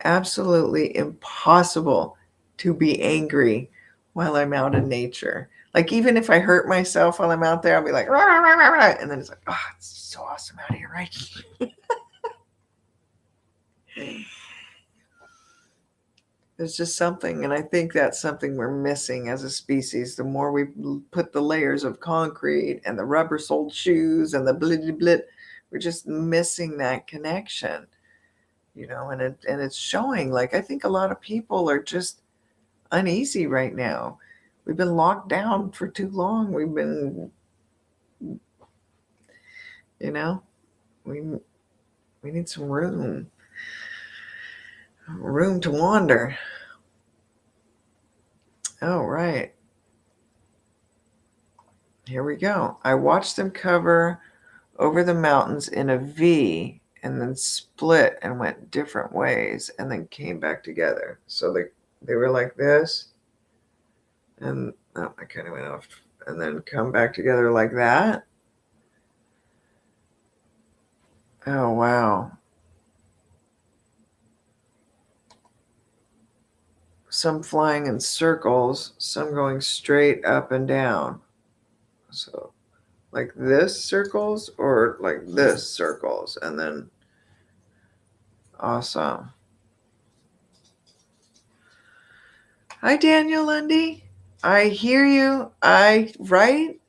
absolutely impossible to be angry while I'm out in nature. Like, even if I hurt myself while I'm out there, I'll be like, rah, rah, rah, rah, and then it's like, oh, it's so awesome out here, right? There's just something, and I think that's something we're missing as a species. The more we put the layers of concrete and the rubber-soled shoes and the blit blit, we're just missing that connection. and it's showing. Like, I think a lot of people are just uneasy right now. We've been locked down for too long. We've been, we we need some room to wander. Oh, right. Here we go. I watched them cover over the mountains in a V and then split and went different ways and then came back together. So they were like this, and I kind of went off, and then come back together like that. Oh, wow. Some flying in circles, some going straight up and down. So like this circles or like this circles, and then awesome. Hi, Daniel Lundy. I hear you. Right?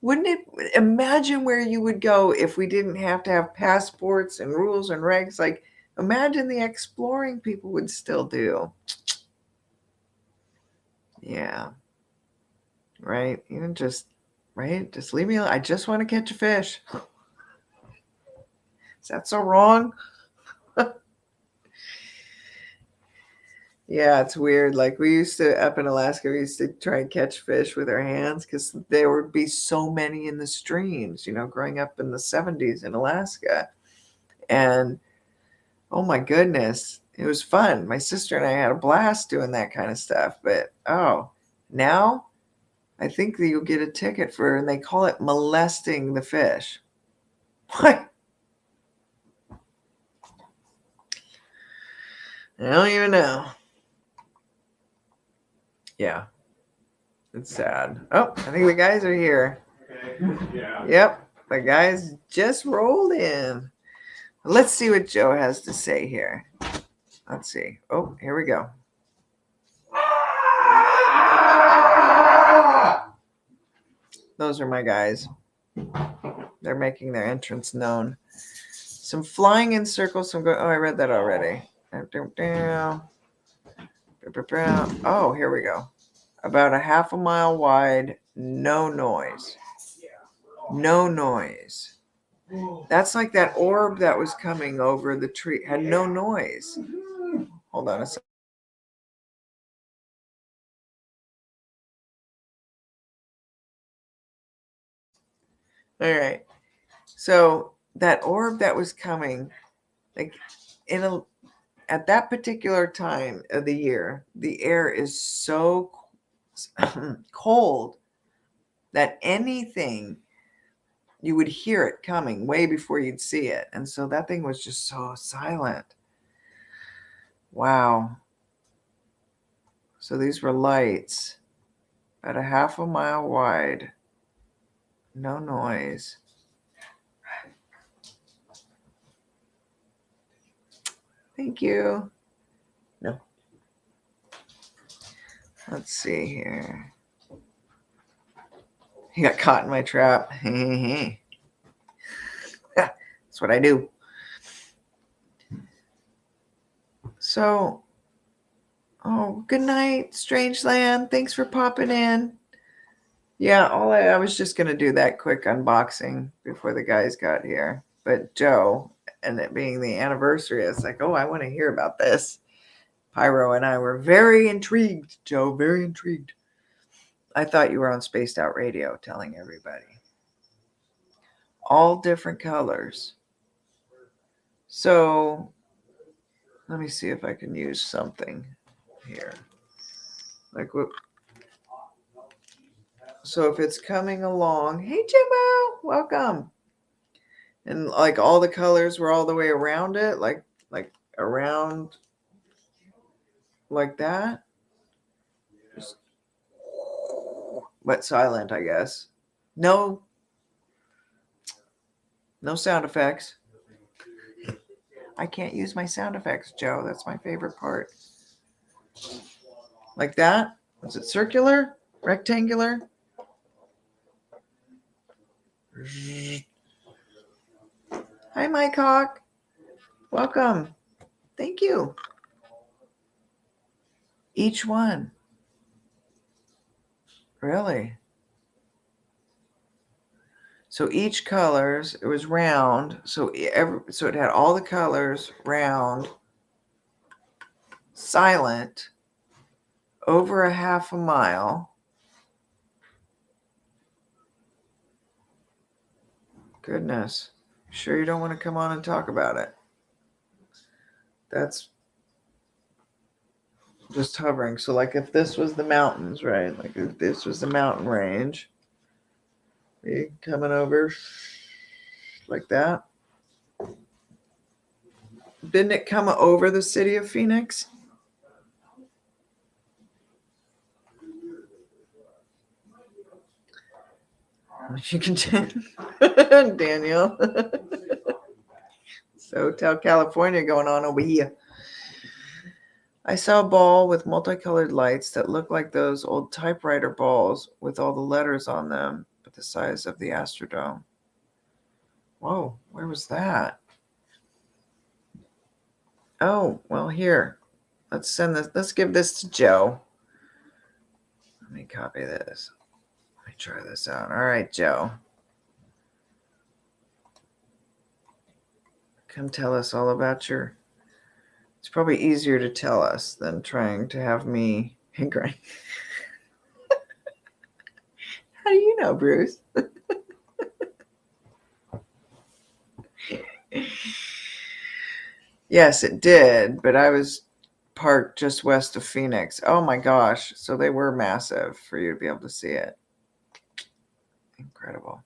Wouldn't it imagine where you would go if we didn't have to have passports and rules and regs? Like, imagine the exploring people would still do. Yeah. Right. Just leave me alone. I just want to catch a fish. Is that so wrong? Yeah, it's weird. Like, we used to, up in Alaska, we used to try and catch fish with our hands because there would be so many in the streams, growing up in the 70s in Alaska. And oh my goodness, it was fun. My sister and I had a blast doing that kind of stuff. But now I think that you'll get a ticket for, and they call it molesting the fish. What? I don't even know. Yeah. It's sad. Oh, I think the guys are here. Okay. Yeah. Yep. The guys just rolled in. Let's see what Joe has to say here. Let's see. Oh, here we go. Those are my guys. They're making their entrance known. Some flying in circles. Some going. Oh, I read that already. Oh, here we go. About a half a mile wide. No noise. No noise. That's like that orb that was coming over the tree. Had no noise. Hold on a second. All right. So that orb that was coming, like at that particular time of the year, the air is so cold that anything, you would hear it coming way before you'd see it. And so that thing was just so silent. Wow. So these were lights at a half a mile wide. No noise. Thank you. No. Let's see here. He got caught in my trap. That's what I do. So, good night, Strangeland. Thanks for popping in. Yeah, I was just going to do that quick unboxing before the guys got here. But Joe, and it being the anniversary, it's like, I want to hear about this. Pyro and I were very intrigued, Joe, very intrigued. I thought you were on Spaced Out Radio telling everybody. All different colors. So let me see if I can use something here. Like what? So if it's coming along, hey Jimbo, welcome. And like all the colors were all the way around it, like around like that. But silent, I guess. No sound effects. I can't use my sound effects, Joe. That's my favorite part. Like that? Was it circular? Rectangular? Hi, Mike Hawk. Welcome. Thank you. Each one. Really? So each colors, it was round. So so it had all the colors, round, silent, over a half a mile. Goodness. Sure you don't want to come on and talk about it? That's just hovering. So like if this was the mountains, right? Like if this was the mountain range, be coming over like that. Didn't it come over the city of Phoenix? You can Daniel. So Hotel California going on over here. I saw a ball with multicolored lights that looked like those old typewriter balls with all the letters on them, but the size of the Astrodome. Whoa, where was that? Oh, well, here. Let's send this. Let's give this to Joe. Let me copy this. Let me try this out. All right, Joe. Come tell us all about your. It's probably easier to tell us than trying to have me hankering. How do you know, Bruce? Yes, it did, but I was parked just west of Phoenix. Oh my gosh. So they were massive for you to be able to see it. Incredible.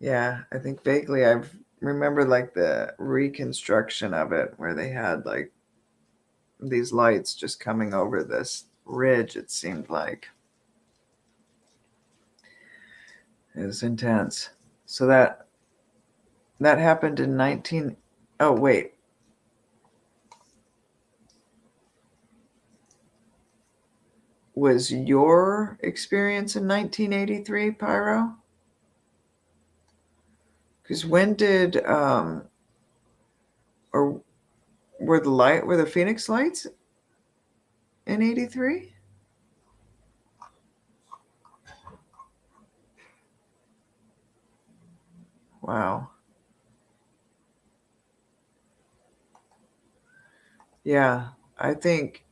Yeah, I think vaguely I remember like the reconstruction of it where they had like these lights just coming over this ridge, it seemed like. It was intense. So that happened in 19 Oh wait. Was your experience in 1983, Pyro? Because when did or were the Phoenix lights in 83? Wow. Yeah, I think,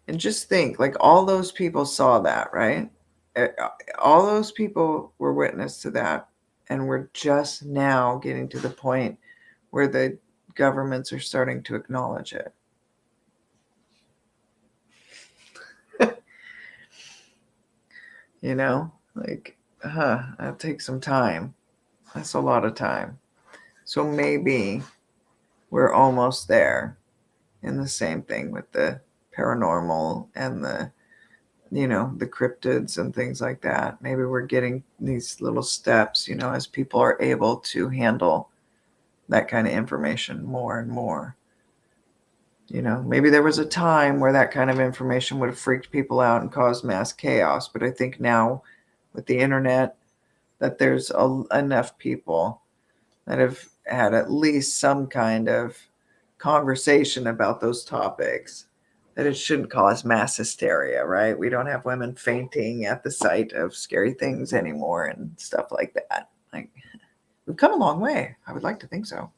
and just think, like all those people saw that, right? All those people were witness to that, and we're just now getting to the point where the governments are starting to acknowledge it. You know, like, that takes some time. That's a lot of time. So maybe we're almost there. And the same thing with the paranormal and the cryptids and things like that. Maybe we're getting these little steps, as people are able to handle that kind of information more and more. Maybe there was a time where that kind of information would have freaked people out and caused mass chaos. But I think now with the internet, that there's enough people that have had at least some kind of conversation about those topics that it shouldn't cause mass hysteria, right? We don't have women fainting at the sight of scary things anymore and stuff like that. Like, we've come a long way. I would like to think so.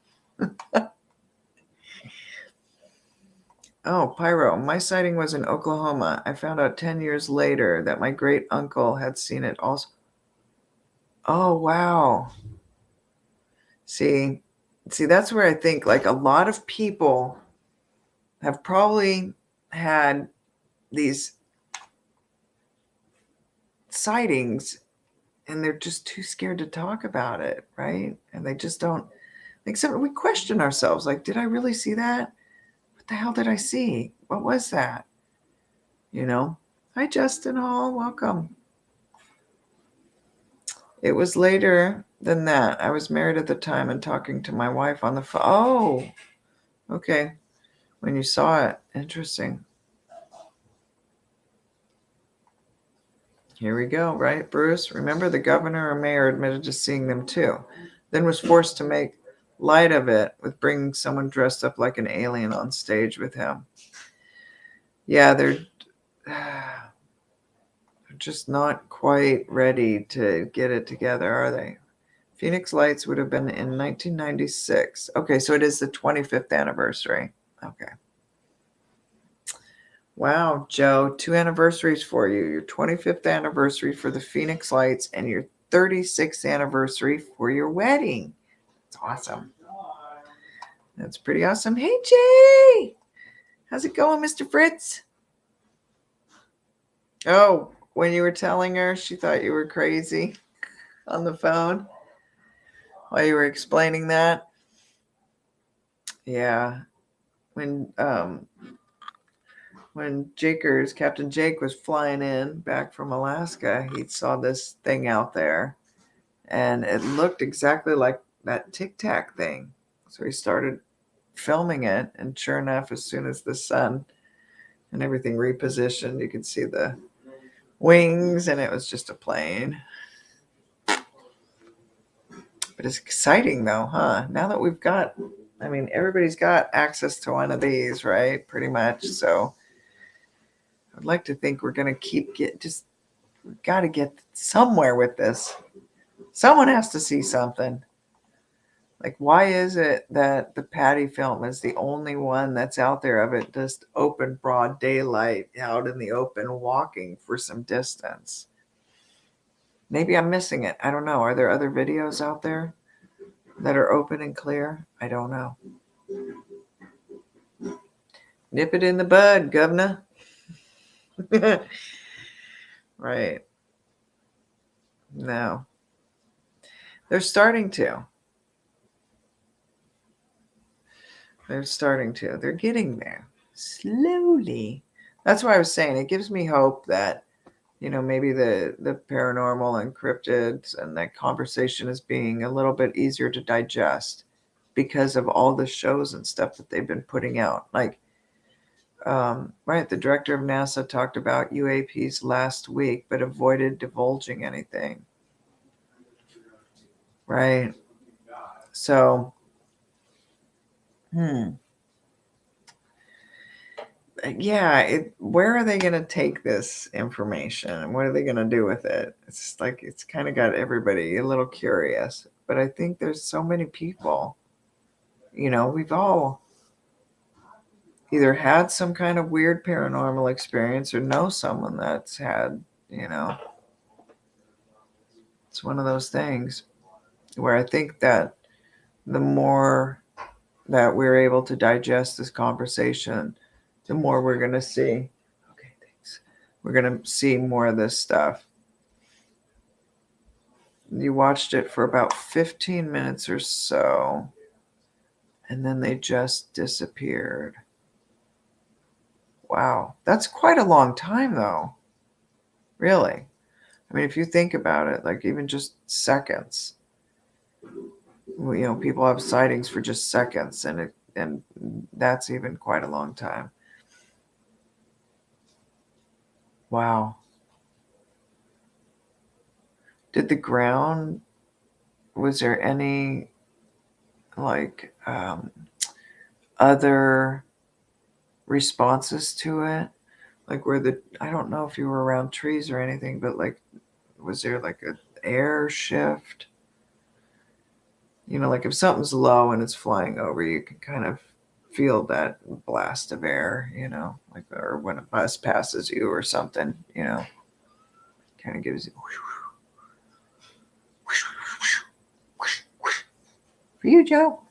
Oh, Pyro, my sighting was in Oklahoma. I found out 10 years later that my great uncle had seen it also. Oh, wow. See, that's where I think like a lot of people have probably had these sightings and they're just too scared to talk about it, right? And they just don't, like, so we question ourselves, like, did I really see that? What the hell did I see? What was that? Hi, Justin Hall, welcome. It was later than that. I was married at the time and talking to my wife on the phone. Oh, okay. When you saw it, interesting. Here we go, right, Bruce? Remember, the governor or mayor admitted to seeing them too, then was forced to make light of it with bringing someone dressed up like an alien on stage with him. Yeah, they're just not quite ready to get it together, are they? Phoenix Lights would have been in 1996. Okay, so it is the 25th anniversary. Okay. Wow, Joe, 2 anniversaries for you. Your 25th anniversary for the Phoenix Lights and your 36th anniversary for your wedding. It's awesome. That's pretty awesome. Hey, Jay! How's it going, Mr. Fritz? Oh, when you were telling her, she thought you were crazy on the phone while you were explaining that. Yeah. When Captain Jake was flying in back from Alaska, he saw this thing out there and it looked exactly like that Tic Tac thing. So he started filming it, and sure enough, as soon as the sun and everything repositioned, you could see the wings, and it was just a plane. But it's exciting though, huh? Now that we've got, everybody's got access to one of these, right? Pretty much. So I'd like to think we're going to we've got to get somewhere with this. Someone has to see something. Like, why is it that the Patty film is the only one that's out there of it just open broad daylight out in the open walking for some distance? Maybe I'm missing it. I don't know. Are there other videos out there that are open and clear? I don't know. Nip it in the bud, governor. Right. No. They're starting to. They're getting there. Slowly. That's why I was saying it gives me hope that, maybe the paranormal and cryptids and that conversation is being a little bit easier to digest because of all the shows and stuff that they've been putting out. Like, right, the director of NASA talked about UAPs last week, but avoided divulging anything. Right. So, yeah, where are they going to take this information and what are they going to do with it? It's like it's kind of got everybody a little curious, but I think there's so many people, we've all either had some kind of weird paranormal experience or know someone that's had, it's one of those things where I think that the more that we're able to digest this conversation, the more we're going to see. Okay, thanks. We're going to see more of this stuff. You watched it for about 15 minutes or so, and then they just disappeared. Wow, that's quite a long time, though. Really. If you think about it, like even just seconds. People have sightings for just seconds, and that's even quite a long time. Wow. Did the ground, was there any like other responses to it? Like I don't know if you were around trees or anything, but like, was there like an air shift? Like if something's low and it's flying over, you can kind of feel that blast of air, like, or when a bus passes you or something, kind of gives you. For you, Joe.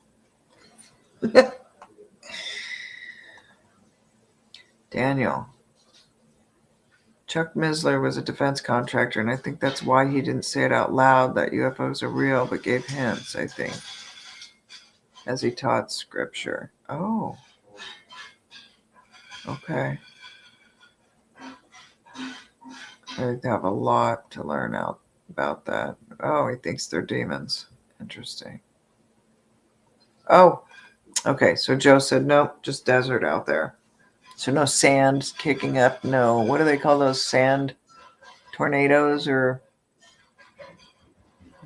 Daniel. Chuck Misler was a defense contractor, and I think that's why he didn't say it out loud that UFOs are real, but gave hints, I think, as he taught scripture. Oh. Okay. I have a lot to learn out about that. Oh, he thinks they're demons. Interesting. Oh, okay. So Joe said, nope, just desert out there. So no sand kicking up. No, what do they call those, sand tornadoes or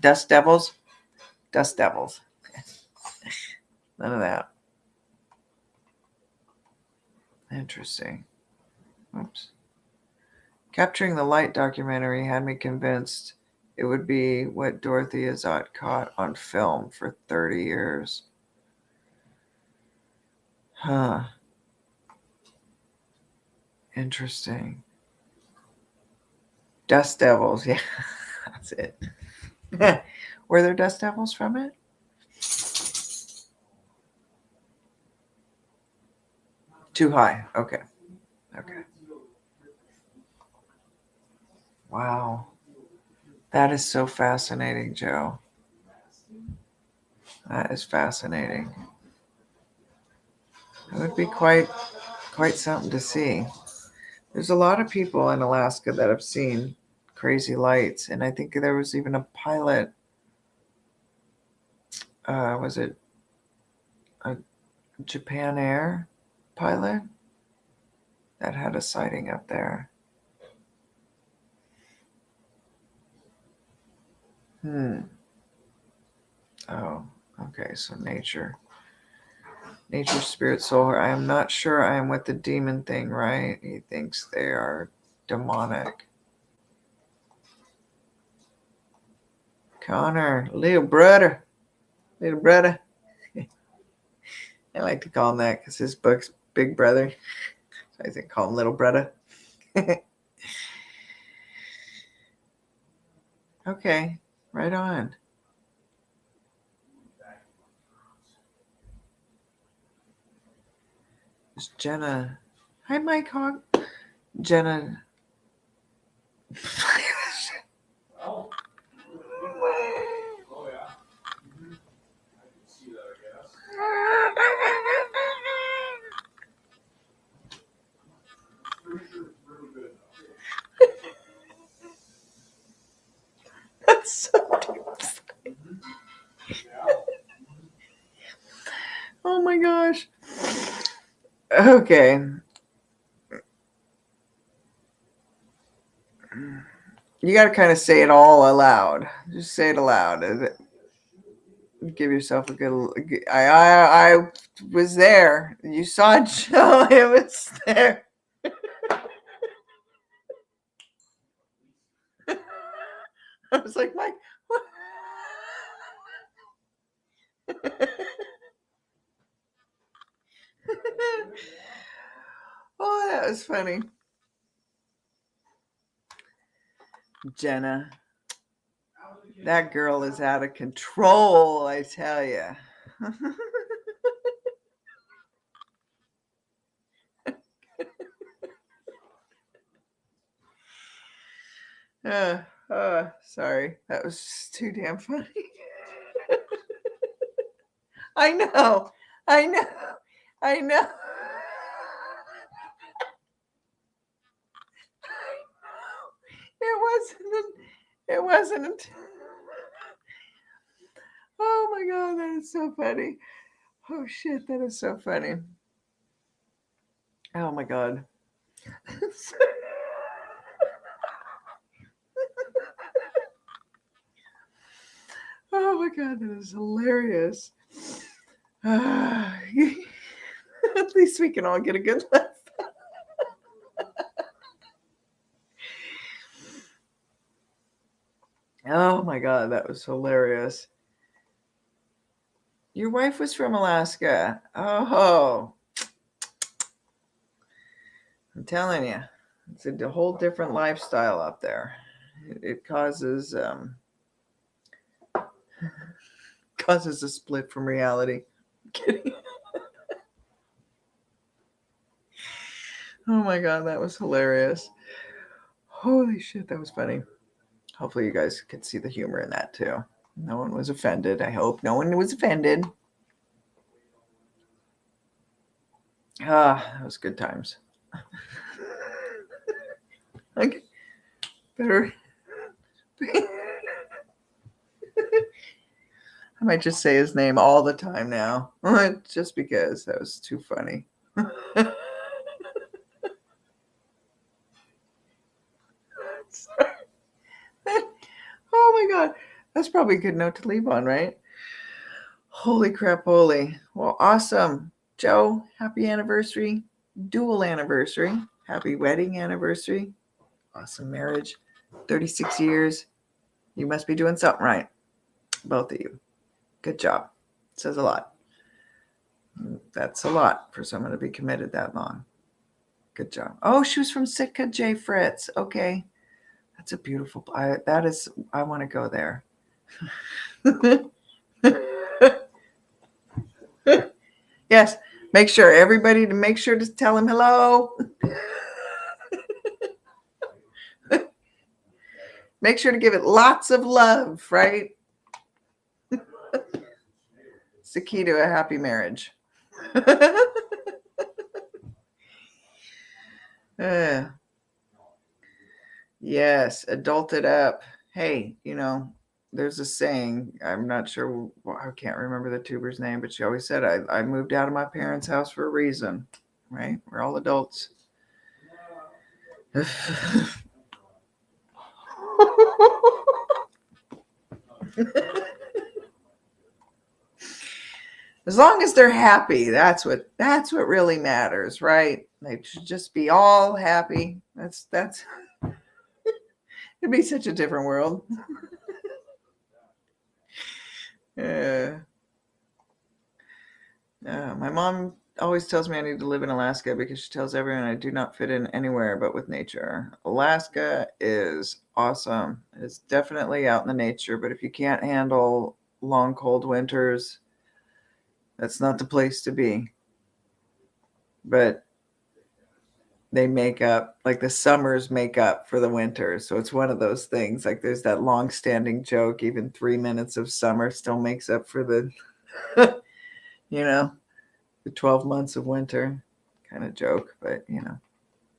dust devils? Dust devils. None of that. Interesting. Oops. Capturing the Light documentary had me convinced it would be what Dorothy Izot caught on film for 30 years. Huh. Interesting. Dust Devils. Yeah, that's it. Were there Dust Devils from it? Too high. Okay. Okay. Wow. That is so fascinating, Joe. That is fascinating. It would be quite something to see. There's a lot of people in Alaska that have seen crazy lights, and I think there was even a pilot. Was it a Japan Air pilot that had a sighting up there? Oh, okay. So nature, spirit, soul. I am not sure I am with the demon thing, right? He thinks they are demonic. Connor, little brother. I like to call him that because his book's Big Brother. So I think call him Little Brother. Okay, right on. It's Jenna. Hi, Mike Hawk. Jenna. That's so deep. Oh my gosh. Okay. You got to kind of say it all aloud. Just say it aloud. Give yourself a good. I was there. You saw Joe. It was there. I was like, Mike. What? Oh, that was funny. Jenna. That girl is out of control, I tell you. Sorry. That was just too damn funny. I know. I know. I know. It wasn't. Oh my God, that is so funny. Oh shit, that is so funny. Oh my God. Oh my God, that is hilarious. At least we can all get a good laugh. Oh my God, that was hilarious. Your wife was from Alaska. Oh, I'm telling you, it's a whole different lifestyle up there. It causes causes a split from reality. I'm kidding. Oh my God, that was hilarious. Holy shit, that was funny. Hopefully you guys could see the humor in that too. No one was offended. I hope no one was offended. That was good times. Okay, better. I might just say his name all the time now, just because that was too funny. Oh my God, that's probably a good note to leave on, right? Holy crap, holy. Well, awesome. Joe, happy anniversary. Dual anniversary. Happy wedding anniversary. Awesome marriage. 36 years. You must be doing something right. Both of you. Good job. Says a lot. That's a lot for someone to be committed that long. Good job. Oh, she was from Sitka J. Fritz. Okay. That's a beautiful, I want to go there. Yes. Make sure to tell him hello. Make sure to give it lots of love, right? It's the key to a happy marriage. Yes, adulted up. Hey, there's a saying, I'm not sure, I can't remember the tuber's name, but she always said, I moved out of my parents' house for a reason, right? We're all adults. As long as they're happy, that's what really matters, right? They should just be all happy. That's it'd be such a different world. My mom always tells me I need to live in Alaska because she tells everyone I do not fit in anywhere but with nature. Alaska is awesome. It's definitely out in the nature, but if you can't handle long, cold winters, that's not the place to be. But they make up, like the summers make up for the winters. So it's one of those things. Like there's that long-standing joke, even 3 minutes of summer still makes up for the, the 12 months of winter kind of joke. But,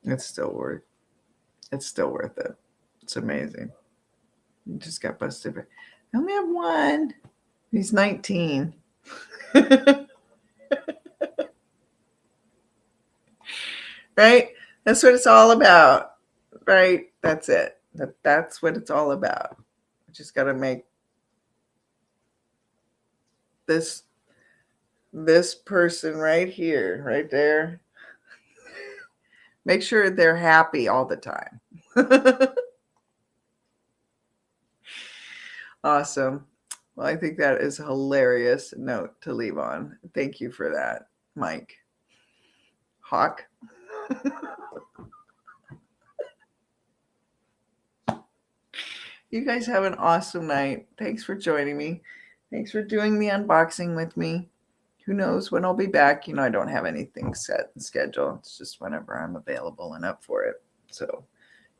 it's still worth it. It's amazing. You just got busted. I only have one. He's 19. Right? That's what it's all about. Right? That's it. That's what it's all about. I just got to make this person right here, right there. Make sure they're happy all the time. Awesome. Well, I think that is a hilarious note to leave on. Thank you for that, Mike. Hawk. You guys have an awesome night. Thanks for joining me. Thanks for doing the unboxing with me. Who knows when I'll be back? I don't have anything set and scheduled. It's just whenever I'm available and up for it. So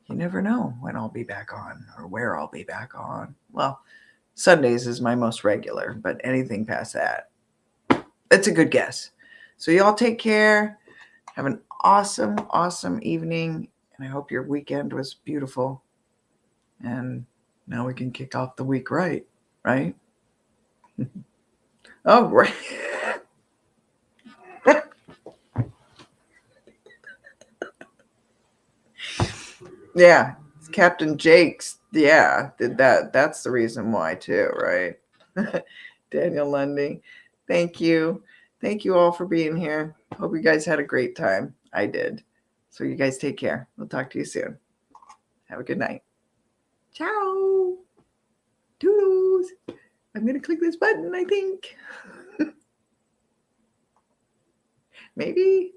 you never know when I'll be back on or where I'll be back on. Well, Sundays is my most regular, but anything past that, it's a good guess. So y'all take care. Have an awesome, awesome evening. And I hope your weekend was beautiful. And now we can kick off the week right? Oh, right. Yeah, Captain Jake's. Yeah, did that. That's the reason why too, right? Daniel Lundy. Thank you. Thank you all for being here. Hope you guys had a great time. I did. So you guys take care. We'll talk to you soon. Have a good night. Ciao. Toodles. I'm going to click this button, I think. Maybe.